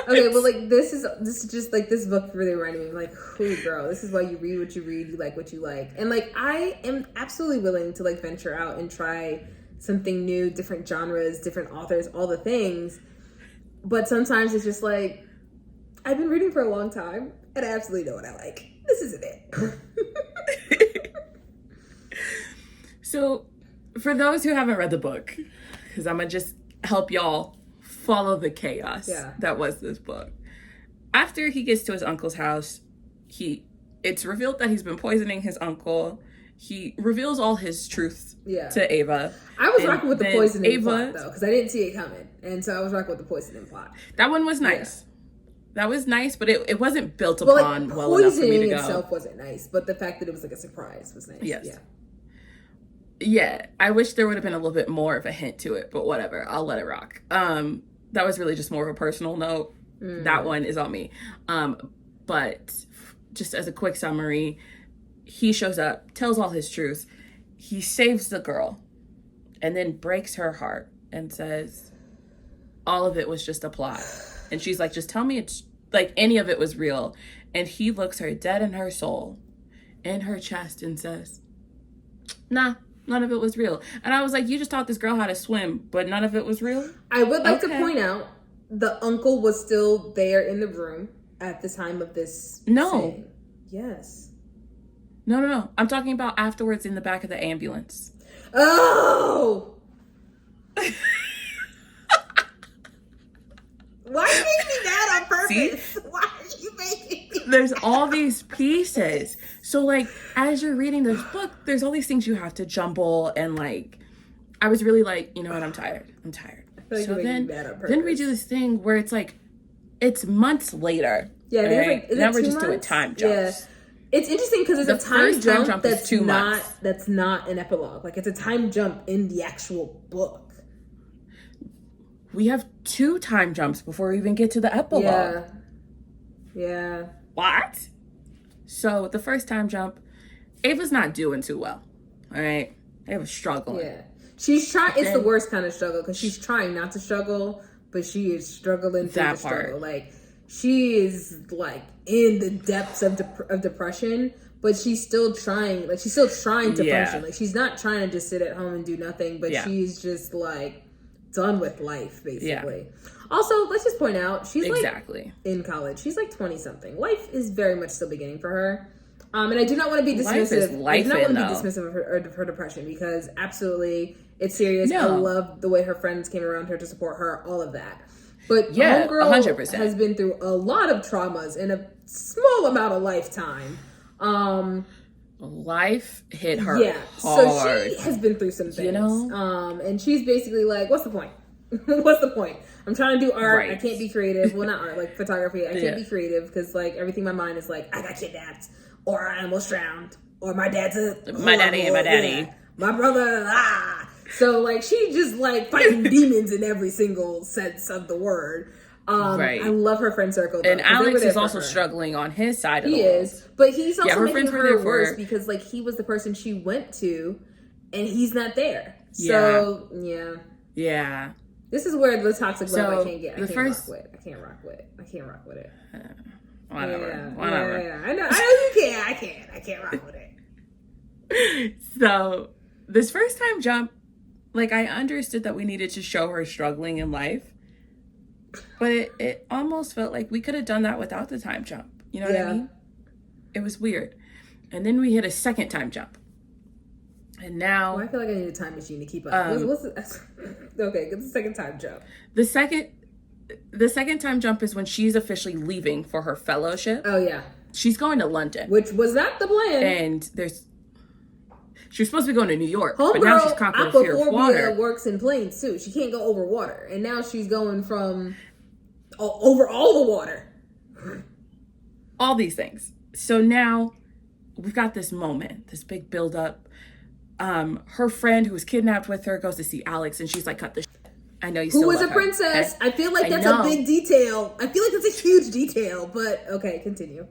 Okay, well, like this is just like this book really reminded me of like, ooh, girl, this is why you read what you read, you like what you like, and like I am absolutely willing to like venture out and try something new, different genres, different authors, all the things. But sometimes it's just like, I've been reading for a long time and I absolutely know what I like. This isn't it. So, for those who haven't read the book, because I'm going to just help y'all follow the chaos that was this book. After he gets to his uncle's house, it's revealed that he's been poisoning his uncle. He reveals all his truths to Ava. I was rocking with the poisoning plot, though, because I didn't see it coming. And so I was rocking with the poisoning plot. That one was nice. Yeah. That was nice, but it wasn't built upon well enough for me to go. Poisoning itself wasn't nice, but the fact that it was like a surprise was nice. Yes. Yeah, I wish there would have been a little bit more of a hint to it, but whatever. I'll let it rock. That was really just more of a personal note. That one is on me. But just as a quick summary, he shows up, tells all his truth. He saves the girl and then breaks her heart and says, all of it was just a plot. And she's like, just tell me it's like any of it was real. And he looks her dead in her soul, in her chest, and says, nah, none of it was real. And I was like, you just taught this girl how to swim, but none of it was real? I would like to point out the uncle was still there in the room at the time of this. No. Saying. Yes. No. I'm talking about afterwards in the back of the ambulance. Oh! Why are you making me mad on purpose? See? Why are you making me There's all these pieces. So, like, as you're reading this book, there's all these things you have to jumble. And, like, I was really like, you know what? I'm tired. Like so then we do this thing where it's like, it's months later. Yeah, right? Like, now we're just doing time jumps. Yeah. It's interesting because it's a time jump that's 2 months. That's not an epilogue. Like, it's a time jump in the actual book. We have 2 time jumps before we even get to the epilogue. Yeah. What? So the first time jump, Ava's not doing too well. All right, Ava's struggling. Yeah, she's trying. It's the worst kind of struggle because she's trying not to struggle, but she is struggling through the struggle. Like, she is like in the depths of depression, but she's still trying. Like, she's still trying to function. Like, she's not trying to just sit at home and do nothing, but she's just like done with life, basically. Yeah. Also, let's just point out, she's like in college. She's like 20 something. Life is very much still beginning for her. And I do not want to be dismissive. I do not want to be dismissive of her depression, because absolutely it's serious. I love the way her friends came around her to support her, all of that. But homegirl 100%. Has been through a lot of traumas in a small amount of lifetime. Life hit her hard. So she has been through some things. You know? And she's basically like, what's the point? What's the point? I'm trying to do art. Right. I can't be creative. Well, not art, like photography. I can't be creative because like everything in my mind is like, I got kidnapped, or I almost drowned, or my dad's my daddy, my brother. So like she just like fighting demons in every single sense of the word. I love her friend circle, though, and Alex is also struggling on his side of the world. He is, but he's also making her worse because like he was the person she went to, and he's not there. So yeah. This is where the toxic love I can't get. I can't rock with it. Whatever. Yeah. I know you can't. I can't rock with it. So this first time jump, like, I understood that we needed to show her struggling in life, but it almost felt like we could have done that without the time jump. You know what I mean? It was weird. And then we hit a second time jump. And now... I feel like I need a time machine to keep up. Okay, get the second time jump. The second time jump is when she's officially leaving for her fellowship. Oh, yeah. She's going to London. Which was not the plan. And she was supposed to be going to New York, but now she's conquering fear of water. Works in planes, too. She can't go over water. And now she's going from over all the water. All these things. So now we've got this moment, this big build-up. Her friend who was kidnapped with her goes to see Alex, and she's like, cut the shit. I know you still love her. Who was a princess. Okay? I feel like that's a big detail. I feel like that's a huge detail, but okay, continue.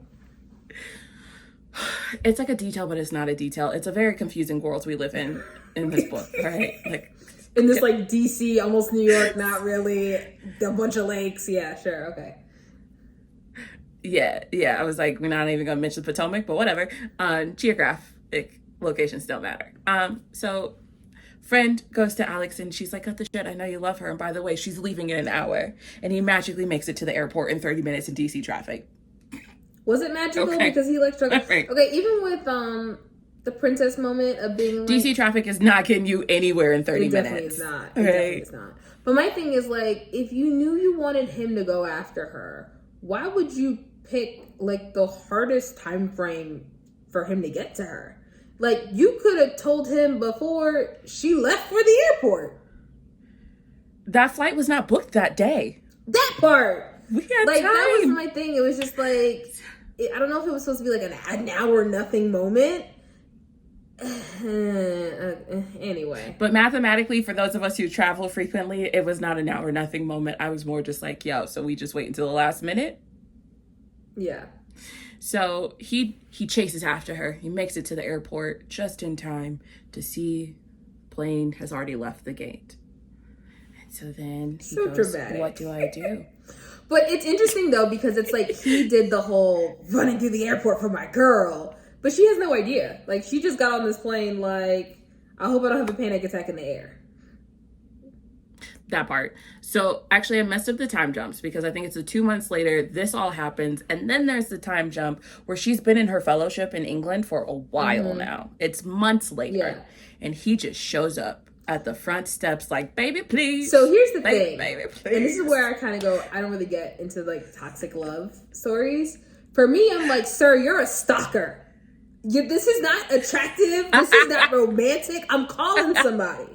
It's like a detail, but it's not a detail. It's a very confusing world we live in this book, right? Like in this like DC, almost New York, not really, a bunch of lakes. Yeah, sure, okay. Yeah. I was like, we're not even gonna mention Potomac, but whatever. Geographic locations don't matter. So friend goes to Alex and she's like, cut the shit, I know you love her, and by the way, she's leaving in an hour. And he magically makes it to the airport in 30 minutes in DC traffic. Was it magical? Okay. Because he like struggled. Right. Okay, even with the princess moment of being like, DC traffic is not getting you anywhere in 30 minutes. It definitely is not. It definitely is not. But my thing is like, if you knew you wanted him to go after her, why would you pick like the hardest time frame for him to get to her? Like, you could have told him before she left for the airport. That flight was not booked that day. That part. We had like, time. That was my thing. It was just like, I don't know if it was supposed to be like an hour nothing moment. Anyway. But mathematically, for those of us who travel frequently, it was not an hour nothing moment. I was more just like, yo, so we just wait until the last minute? Yeah. So he chases after her. He makes it to the airport just in time to see plane has already left the gate. And so then he goes, dramatic. What do I do? But it's interesting, though, because it's like he did the whole running through the airport for my girl. But she has no idea. Like, she just got on this plane like, I hope I don't have a panic attack in the air. That part. So actually I messed up the time jumps because I think it's 2 months later this all happens, and then there's the time jump where she's been in her fellowship in England for a while now. It's months later, and he just shows up at the front steps like, baby, please. So here's the thing, baby, please. And this is where I kind of go, I don't really get into like toxic love stories. For me, I'm like, sir, you're a stalker. This is not attractive. This is not romantic. I'm calling somebody.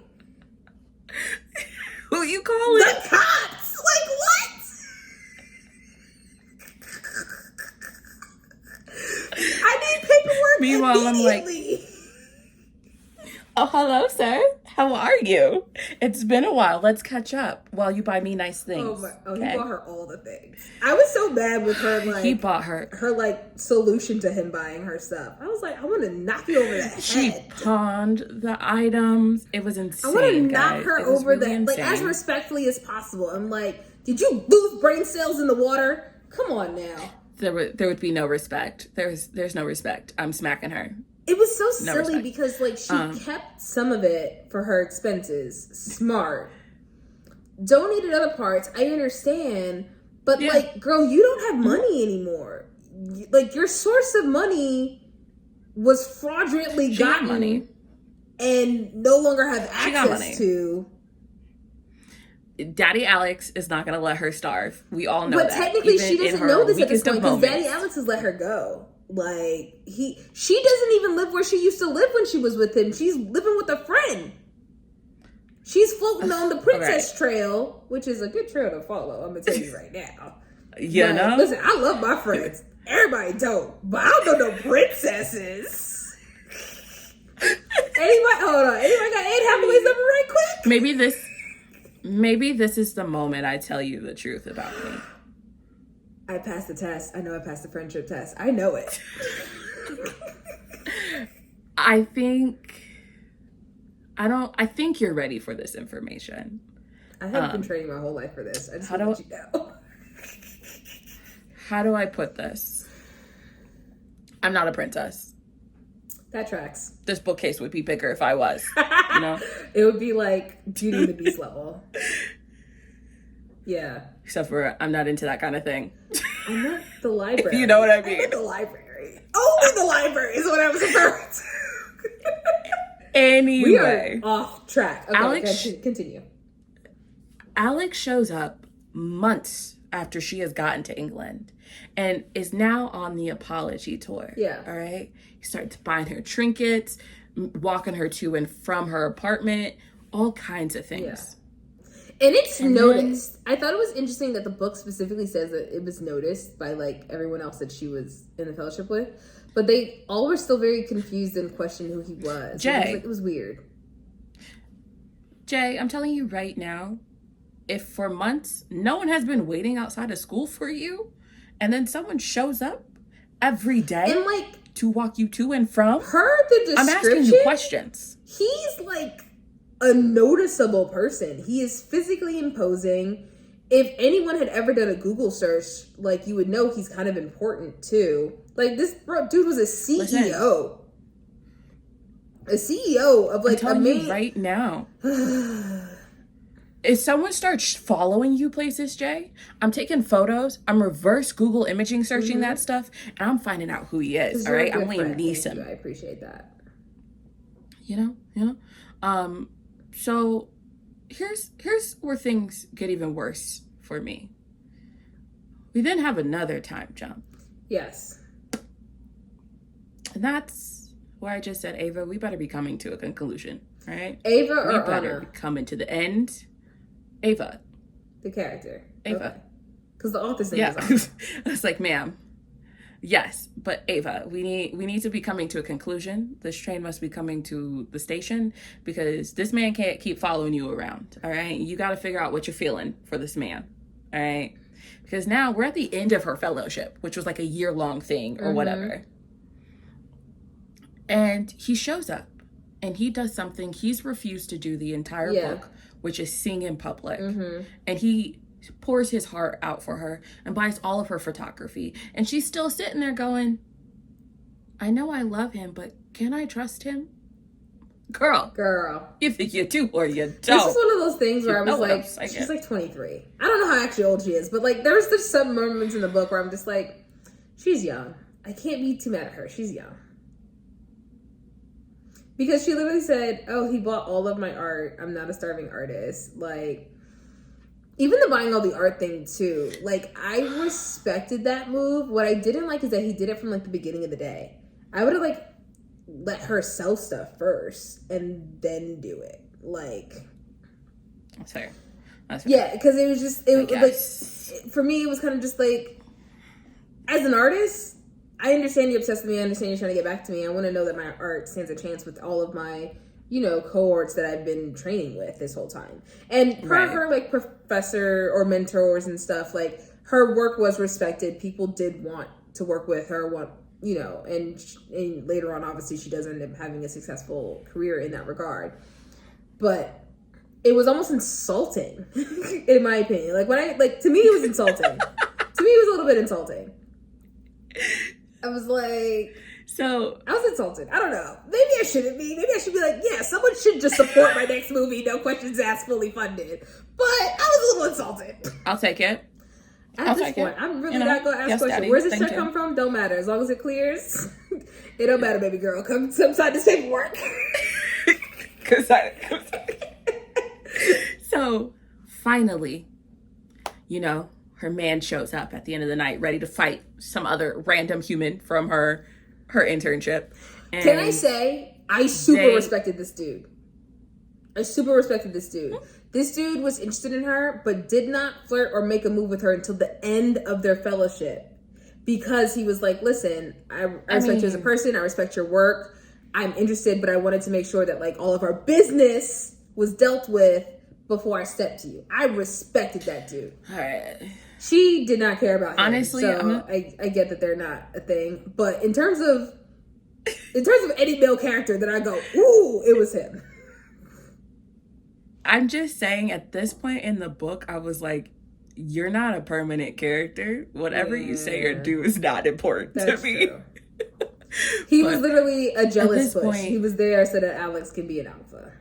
Who you calling? The cops! Like, what? I need paperwork Meanwhile, immediately. I'm like, oh, hello, sir. How are you? It's been a while. Let's catch up while you buy me nice things. He bought her all the things. I was so mad with her, like... He bought her... Her, like, solution to him buying her stuff. I was like, I want to knock you over the head. She pawned the items. It was insane, I want to knock her over the... Like, as respectfully as possible. I'm like, did you lose brain cells in the water? Come on now. There would be no respect. There's no respect. I'm smacking her. It was so silly because, like, she kept some of it for her expenses. Smart. Donated other parts. I understand. But, like, girl, you don't have money anymore. Like, your source of money was fraudulently gotten money. And no longer have access to. Daddy Alex is not going to let her starve. We all know that. But technically, she doesn't know this at this point because Daddy Alex has let her go. Like, she doesn't even live where she used to live when she was with him. She's living with a friend. She's floating on the Princess Trail, which is a good trail to follow. I'm going to tell you right now. You know? Listen, I love my friends. Everybody don't. But I don't know no princesses. Anybody got Anne Hathaway's number right quick? Maybe this is the moment I tell you the truth about me. I passed the test. I know I passed the friendship test. I know it. I think you're ready for this information. I have been training my whole life for this. I just want to let you know. How do I put this? I'm not a princess. That tracks. This bookcase would be bigger if I was. You know? It would be like Beauty and the Beast level. Yeah. Except for I'm not into that kind of thing. I'm not the library. If you know what I mean. I'm the library. Only the library is what I was referring to. Anyway. We are off track. Okay, Alex, continue. Alex shows up months after she has gotten to England and is now on the apology tour. Yeah. All right? He starts buying her trinkets, walking her to and from her apartment, all kinds of things. Yeah. And it's noticed. I thought it was interesting that the book specifically says that it was noticed by, like, everyone else that she was in the fellowship with. But they all were still very confused and questioned who he was. Jay. It was weird. Jay, I'm telling you right now, if for months no one has been waiting outside of school for you, and then someone shows up every day and, like, to walk you to and from, per the description, I'm asking you questions. He's, like, a noticeable person. He is physically imposing. If anyone had ever done a Google search, like, you would know he's kind of important too. Like, this dude was a CEO. Listen, a CEO of, like, I'm telling you right now. If someone starts following you places, Jay, I'm taking photos. I'm reverse Google imaging searching that stuff, and I'm finding out who he is. All right, I'm Liam Neeson. I appreciate that. You know. So here's where things get even worse for me. We then have another time jump. Yes. And that's where I just said, Ava, we better be coming to a conclusion, right? Ava or we better Anna? be coming to the end. Ava. The character. Ava. Because the author's name is Anna. I was like, ma'am. Yes, but Ava, we need to be coming to a conclusion. This train must be coming to the station because this man can't keep following you around, all right? You got to figure out what you're feeling for this man, all right? Because now we're at the end of her fellowship, which was like a year-long thing or whatever. And he shows up and he does something he's refused to do the entire book, which is sing in public. And he pours his heart out for her and buys all of her photography. And she's still sitting there going, I know I love him, but can I trust him? Girl. Either you do or you don't. This is one of those things where I was like, she's like 23. I don't know how actually old she is, but like there's just some moments in the book where I'm just like, she's young. I can't be too mad at her. She's young. Because she literally said, oh, he bought all of my art. I'm not a starving artist. Like, even the buying all the art thing, too. Like, I respected that move. What I didn't like is that he did it from, like, the beginning of the day. I would have, like, let her sell stuff first and then do it. Like. That's fair. Yeah, because it was just like for me, it was kind of just like, as an artist, I understand you're obsessed with me. I understand you're trying to get back to me. I want to know that my art stands a chance with all of my, cohorts that I've been training with this whole time. And per her, like, professor or mentors and stuff, like, her work was respected. People did want to work with her, and later on, obviously, she does end up having a successful career in that regard. But it was almost insulting, in my opinion. To me, it was insulting. To me, it was a little bit insulting. I was like... So... I was insulted. I don't know. Maybe I shouldn't be. Maybe I should be like, yeah, someone should just support my next movie, no questions asked, fully funded. But I was a little insulted. I'll take it. At this point, I'm really not going to ask questions. Where's this check come from? Don't matter. As long as it clears, it don't matter, baby girl. Come sign this paperwork. So, finally, her man shows up at the end of the night, ready to fight some other random human from her internship. And can I say, I super respected this dude. This dude was interested in her, but did not flirt or make a move with her until the end of their fellowship. Because he was like, listen, I respect you as a person. I respect your work. I'm interested, but I wanted to make sure that, like, all of our business was dealt with before I stepped to you. I respected that dude. All right. She did not care about him. Honestly, so I get that they're not a thing. But in terms of any male character that I go, ooh, it was him. I'm just saying, at this point in the book, I was like, you're not a permanent character. Whatever you say or do is not important to me. True. He was literally a jealous push. He was there so that Alex can be an alpha.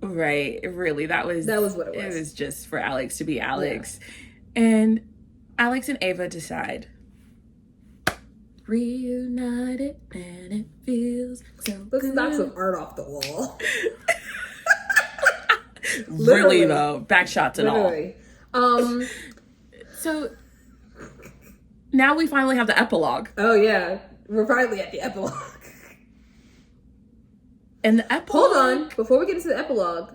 Right. Really, that was what it was. It was just for Alex to be Alex. Yeah. And Alex and Ava decide, reunited, and it feels so Let's good. knock some art off the wall. Really, though. Back shots and all. So, now we finally have the epilogue. Oh, yeah. We're finally at the epilogue. And the epilogue... Hold on. Before we get into the epilogue,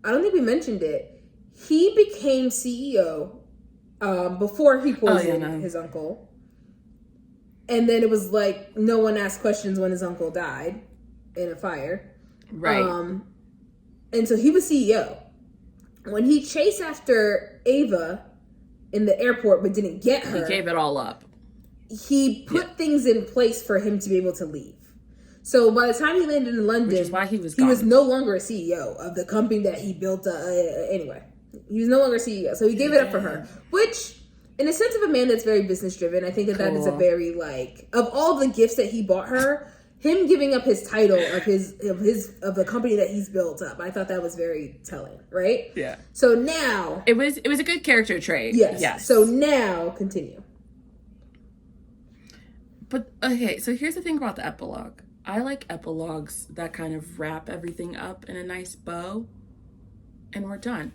I don't think we mentioned it. He became CEO before he poisoned his uncle. And then it was like, no one asked questions when his uncle died in a fire. Right. And so he was CEO. When he chased after Ava in the airport but didn't get her... He gave it all up. He put things in place for him to be able to leave. So by the time he landed in London, which is why he was no longer a CEO of the company that he built. Anyway, he was no longer CEO. So he gave it up for her, which, in a sense of a man that's very business driven, I think that is a very, like, of all the gifts that he bought her, him giving up his title of the company that he's built up. I thought that was very telling, right? Yeah. So now it was a good character trait. Yes. So now continue. But okay, so here's the thing about the epilogue. I like epilogues that kind of wrap everything up in a nice bow, and we're done.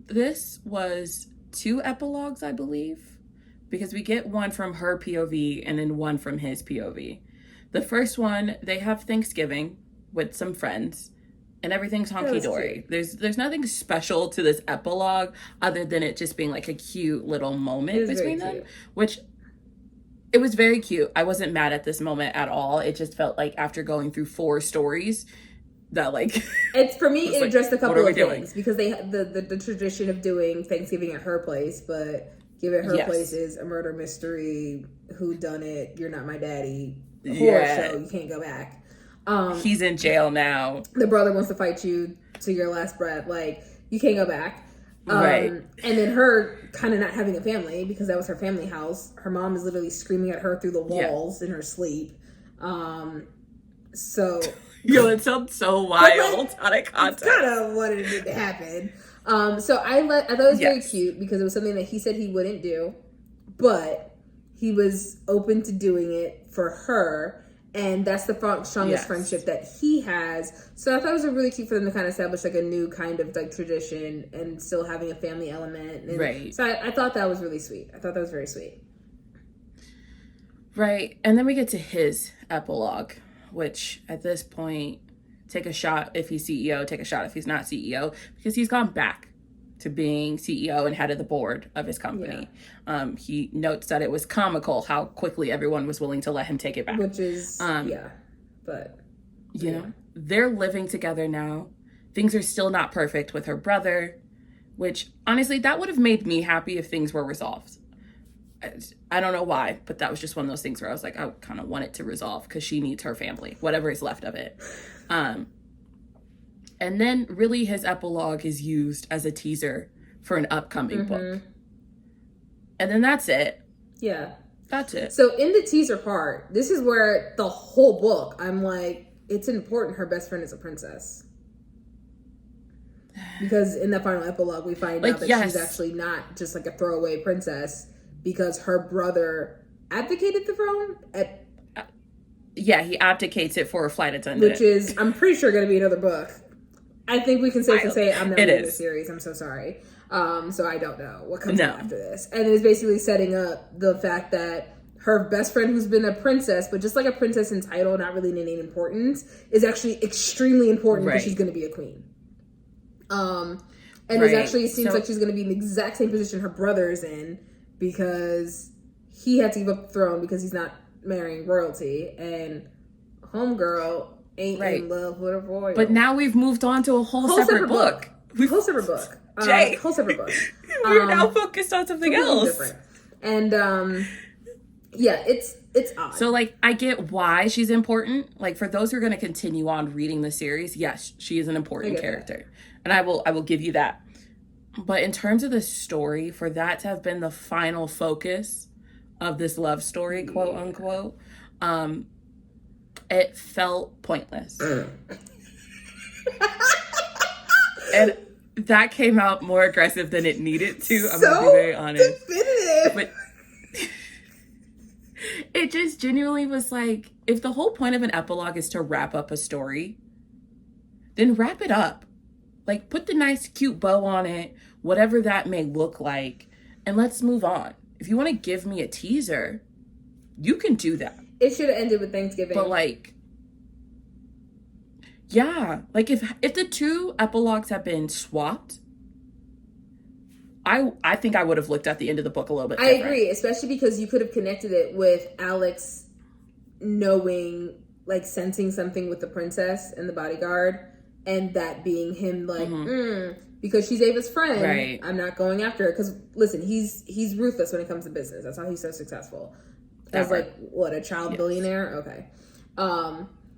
This was 2 epilogues, I believe, because we get one from her POV and then one from his POV. The first one, they have Thanksgiving with some friends, and everything's honky-dory. There's nothing special to this epilogue other than it just being like a cute little moment between them, which... It was very cute. I wasn't mad at this moment at all. It just felt like after going through 4 stories that, like... It's, for me, it addressed a couple of things. Because they had the tradition of doing Thanksgiving at her place, but Give It Her Place is a murder mystery, whodunit, You're Not My Daddy, horror show, you can't go back. He's in jail now. The brother wants to fight you to your last breath. Like, you can't go back. Right. And then her kind of not having a family because that was her family house. Her mom is literally screaming at her through the walls in her sleep. So yo, it sounds so wild out of context. Kind of what it did to happen. So I thought it was very cute because it was something that he said he wouldn't do, but he was open to doing it for her. And that's the strongest friendship that he has. So I thought it was really cute for them to kind of establish like a new kind of like tradition and still having a family element. And right. So I thought that was really sweet. I thought that was very sweet. Right. And then we get to his epilogue, which at this point, take a shot if he's CEO, take a shot if he's not CEO, because he's gone back to being CEO and head of the board of his company. Yeah. He notes that it was comical how quickly everyone was willing to let him take it back. Which is, but... You know, they're living together now. Things are still not perfect with her brother, which, honestly, that would have made me happy if things were resolved. I don't know why, but that was just one of those things where I was like, I kind of want it to resolve because she needs her family, whatever is left of it. And then really his epilogue is used as a teaser for an upcoming book. And then that's it. Yeah. That's it. So in the teaser part, this is where the whole book, I'm like, it's important her best friend is a princess. Because in that final epilogue, we find out that she's actually not just like a throwaway princess because her brother abdicated the throne yeah, he abdicates it for a flight attendant. Which is, I'm pretty sure, going to be another book. I think we can safely say I'm not reading the series. I'm so sorry. So I don't know what comes out after this. And it's basically setting up the fact that her best friend, who's been a princess, but just like a princess in title, not really in any importance, is actually extremely important because she's going to be a queen. And it actually seems like she's going to be in the exact same position her brother is in because he had to give up the throne because he's not marrying royalty, and homegirl ain't in love with a royal. But now we've moved on to a whole separate book. Whole separate book. Jay. Whole separate book. We're now focused on something else. Different. And it's odd. So like I get why she's important. Like for those who are going to continue on reading the series, yes, she is an important character. And I will give you that. But in terms of the story, for that to have been the final focus of this love story, quote unquote, it felt pointless. And that came out more aggressive than it needed to. I'm gonna be very honest. Definitive. But it just genuinely was like, if the whole point of an epilogue is to wrap up a story, then wrap it up. Like, put the nice, cute bow on it, whatever that may look like, and let's move on. If you want to give me a teaser, you can do that. It should have ended with Thanksgiving. But, like, yeah. Like, if the two epilogues have been swapped, I think I would have looked at the end of the book a little bit different. I agree, especially because you could have connected it with Alex knowing, like, sensing something with the princess and the bodyguard. And that being him, like, because she's Ava's friend, right. I'm not going after her. Because, listen, he's ruthless when it comes to business. That's how he's so successful. As, like, what, a child billionaire? Okay.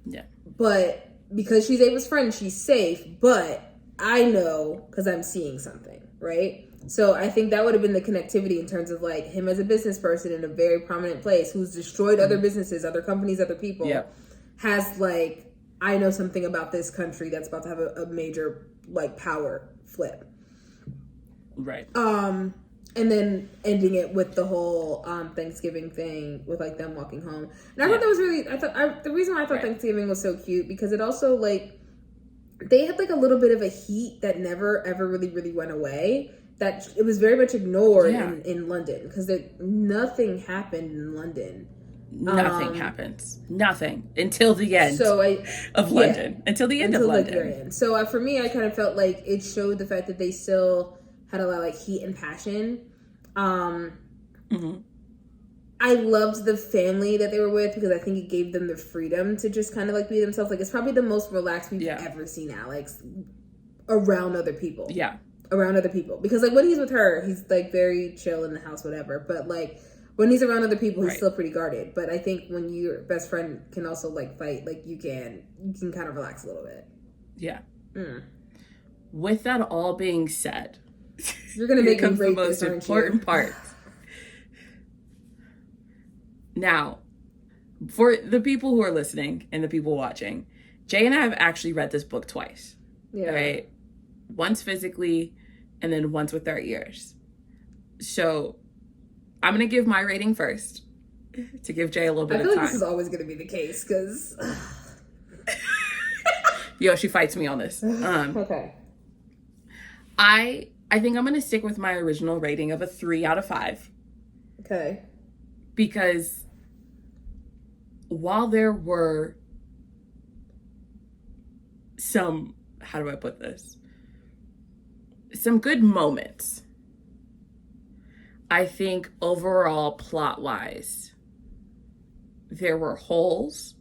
Yeah. But because she's Ava's friend, she's safe. But I know because I'm seeing something, right? So I think that would have been the connectivity in terms of, like, him as a business person in a very prominent place who's destroyed other businesses, other companies, other people. Has, like... I know something about this country that's about to have a major, like, power flip. Right. And then ending it with the whole Thanksgiving thing with, like, them walking home. And I thought that was really... the reason why I thought Thanksgiving was so cute, because it also, like... They had, like, a little bit of a heat that never, ever really, really went away. That it was very much ignored in London. Because nothing happened in London. Nothing happens. Nothing until the end of London. Until the end of London. Like, end. So for me, I kind of felt like it showed the fact that they still had a lot of, like, heat and passion. I loved the family that they were with because I think it gave them the freedom to just kind of, like, be themselves. Like, it's probably the most relaxed we've ever seen Alex around other people. Yeah. Around other people. Because, like, when he's with her, he's, like, very chill in the house, whatever. But, like... When he's around other people, he's still pretty guarded. But I think when your best friend can also, like, fight, like, you can kind of relax a little bit. Yeah. With that all being said, you're gonna make me the most important part. Now, for the people who are listening and the people watching, Jay and I have actually read this book twice. Yeah. Right? Once physically, and then once with our ears. So... I'm going to give my rating first to give Jay a little bit of time. I feel like this is always going to be the case because... Yo, she fights me on this. Okay. I think I'm going to stick with my original rating of a 3 out of 5. Okay. Because while there were some, how do I put this? Some good moments. I think overall, plot-wise, there were holes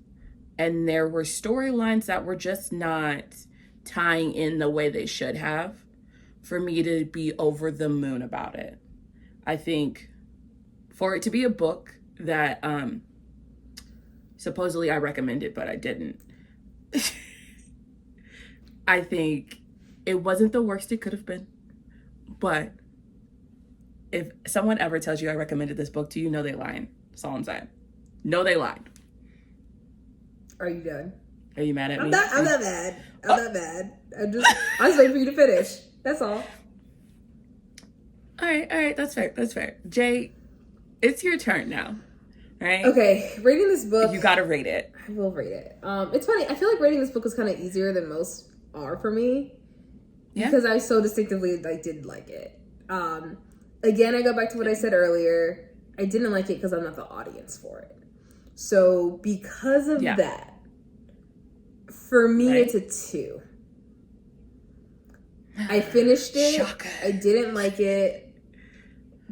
and there were storylines that were just not tying in the way they should have for me to be over the moon about it. I think for it to be a book that supposedly I recommended, but I didn't. I think it wasn't the worst it could have been, but if someone ever tells you I recommended this book to you, know they lying. That's all I'm saying. No, they lied. Are you done? Are you mad at me? I'm not mad. I'm not mad. I was waiting for you to finish. That's all. All right. That's fair. Jay, it's your turn now. All right? Okay, rating this book. You gotta rate it. I will rate it. It's funny. I feel like rating this book is kind of easier than most are for me. Yeah. Because I so distinctively did like it. Again, I go back to what I said earlier. I didn't like it because I'm not the audience for it. So because of that, for me, it's a 2. I finished it. Shocker. I didn't like it.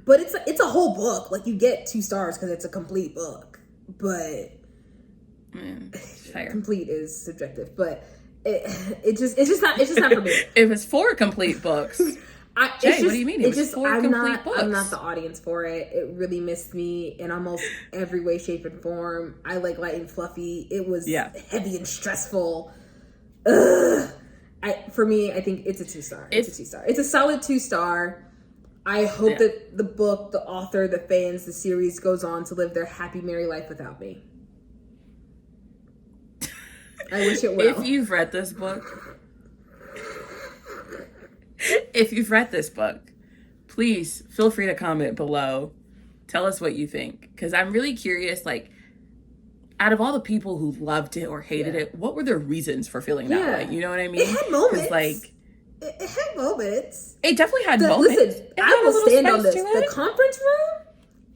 But it's a whole book. Like, you get 2 stars because it's a complete book. But complete is subjective. But it's just not for me. If it's 4 complete books. Jay, what do you mean? I'm not the audience for it. It really missed me in almost every way, shape, and form. I like light and fluffy. It was heavy and stressful. For me, I think it's a 2-star. It's a 2-star. It's a solid 2-star. I hope that the book, the author, the fans, the series goes on to live their happy, merry life without me. I wish it will. If you've read this book, please feel free to comment below. Tell us what you think. Because I'm really curious, like, out of all the people who loved it or hated it, what were their reasons for feeling that way? You know what I mean? It had moments. Like, it had moments. It definitely had moments. Listen, I will stand on this. The conference room,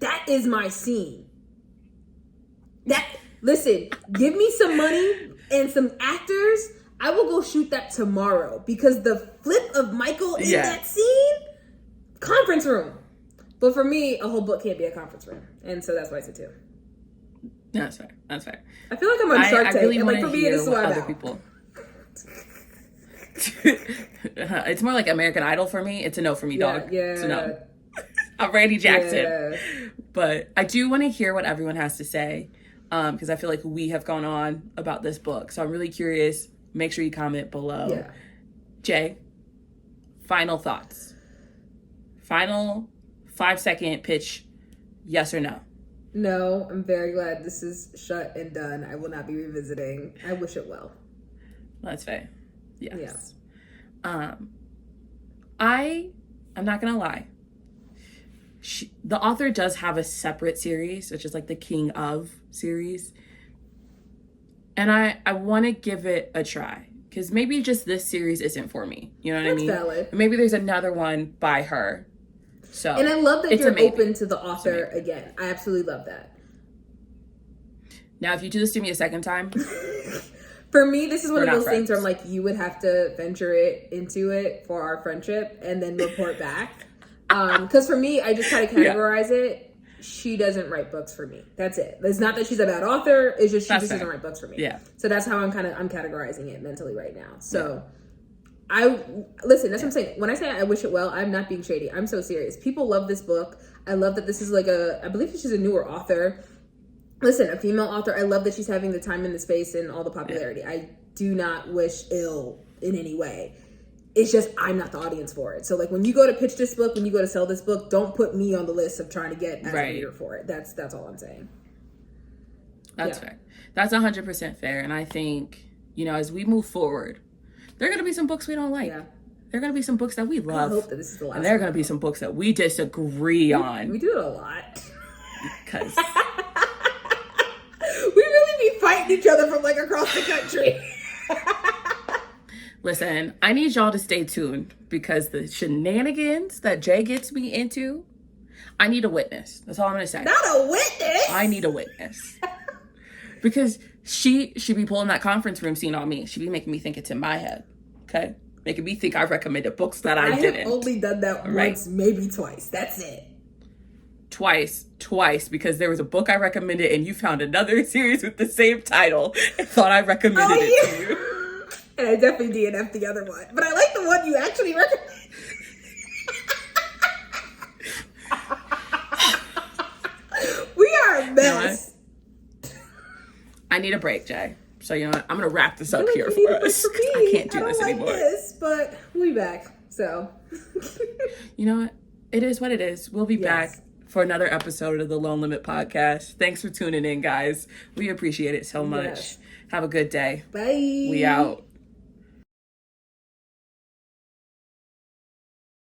that is my scene. Listen, give me some money and some actors. I will go shoot that tomorrow because the flip of Michael in that scene, conference room. But for me, a whole book can't be a conference room. And so that's why it's a 2. That's fair. I feel like I'm on Shark Tank. Really and like for me, this is what other people. It's more like American Idol for me. It's a no for me, dog. Yeah. It's a no. I'm Randy Jackson. Yeah. But I do want to hear what everyone has to say because I feel like we have gone on about this book. So I'm really curious. Make sure you comment below. Yeah. Jay, final thoughts. Final 5-second pitch, yes or no? No, I'm very glad this is shut and done. I will not be revisiting. I wish it well. That's fair. Yes. Yeah. I'm not gonna lie. The author does have a separate series, which is like the King of series. And I want to give it a try because maybe just this series isn't for me. You know what I mean? That's valid. Maybe there's another one by her. So, and I love that you're open to the author again. I absolutely love that. Now, if you do this to me a second time, for me, this is one of those things where I'm like, you would have to venture into it for our friendship and then report back. Because for me, I just kind of categorize it. She doesn't write books for me. That's it. It's not that she's a bad author. It's just she just doesn't write books for me. Yeah. So that's how I'm categorizing it mentally right now. So listen, that's what I'm saying. When I say I wish it well, I'm not being shady. I'm so serious. People love this book. I love that this is like I believe she's a newer author. Listen, a female author. I love that she's having the time and the space and all the popularity. Yeah. I do not wish ill in any way. It's just I'm not the audience for it. So like when you go to pitch this book, when you go to sell this book, don't put me on the list of trying to get as a reader for it. That's all I'm saying. That's fair. That's 100% fair. And I think, as we move forward, there are going to be some books we don't like. Yeah. There are going to be some books that we love. I hope that this is the last. And there are going to be some books that we disagree on. We do it a lot. Because we really be fighting each other from like across the country. Listen, I need y'all to stay tuned because the shenanigans that Jay gets me into, I need a witness. That's all I'm going to say. Not a witness? I need a witness. Because she be pulling that conference room scene on me. She be making me think it's in my head. Okay? Making me think I recommended books that I didn't. I have only done that once, maybe twice. That's it. Twice, because there was a book I recommended and you found another series with the same title and thought I recommended it to you. And I definitely DNF'd the other one. But I like the one you actually recommended. We are a mess. I need a break, Jay. So, you know what? I'm going to wrap this up here for us. I can't do this anymore. But we'll be back. So. You know what? It is what it is. We'll be back for another episode of the Loan Limit Podcast. Thanks for tuning in, guys. We appreciate it so much. Yes. Have a good day. Bye. We out.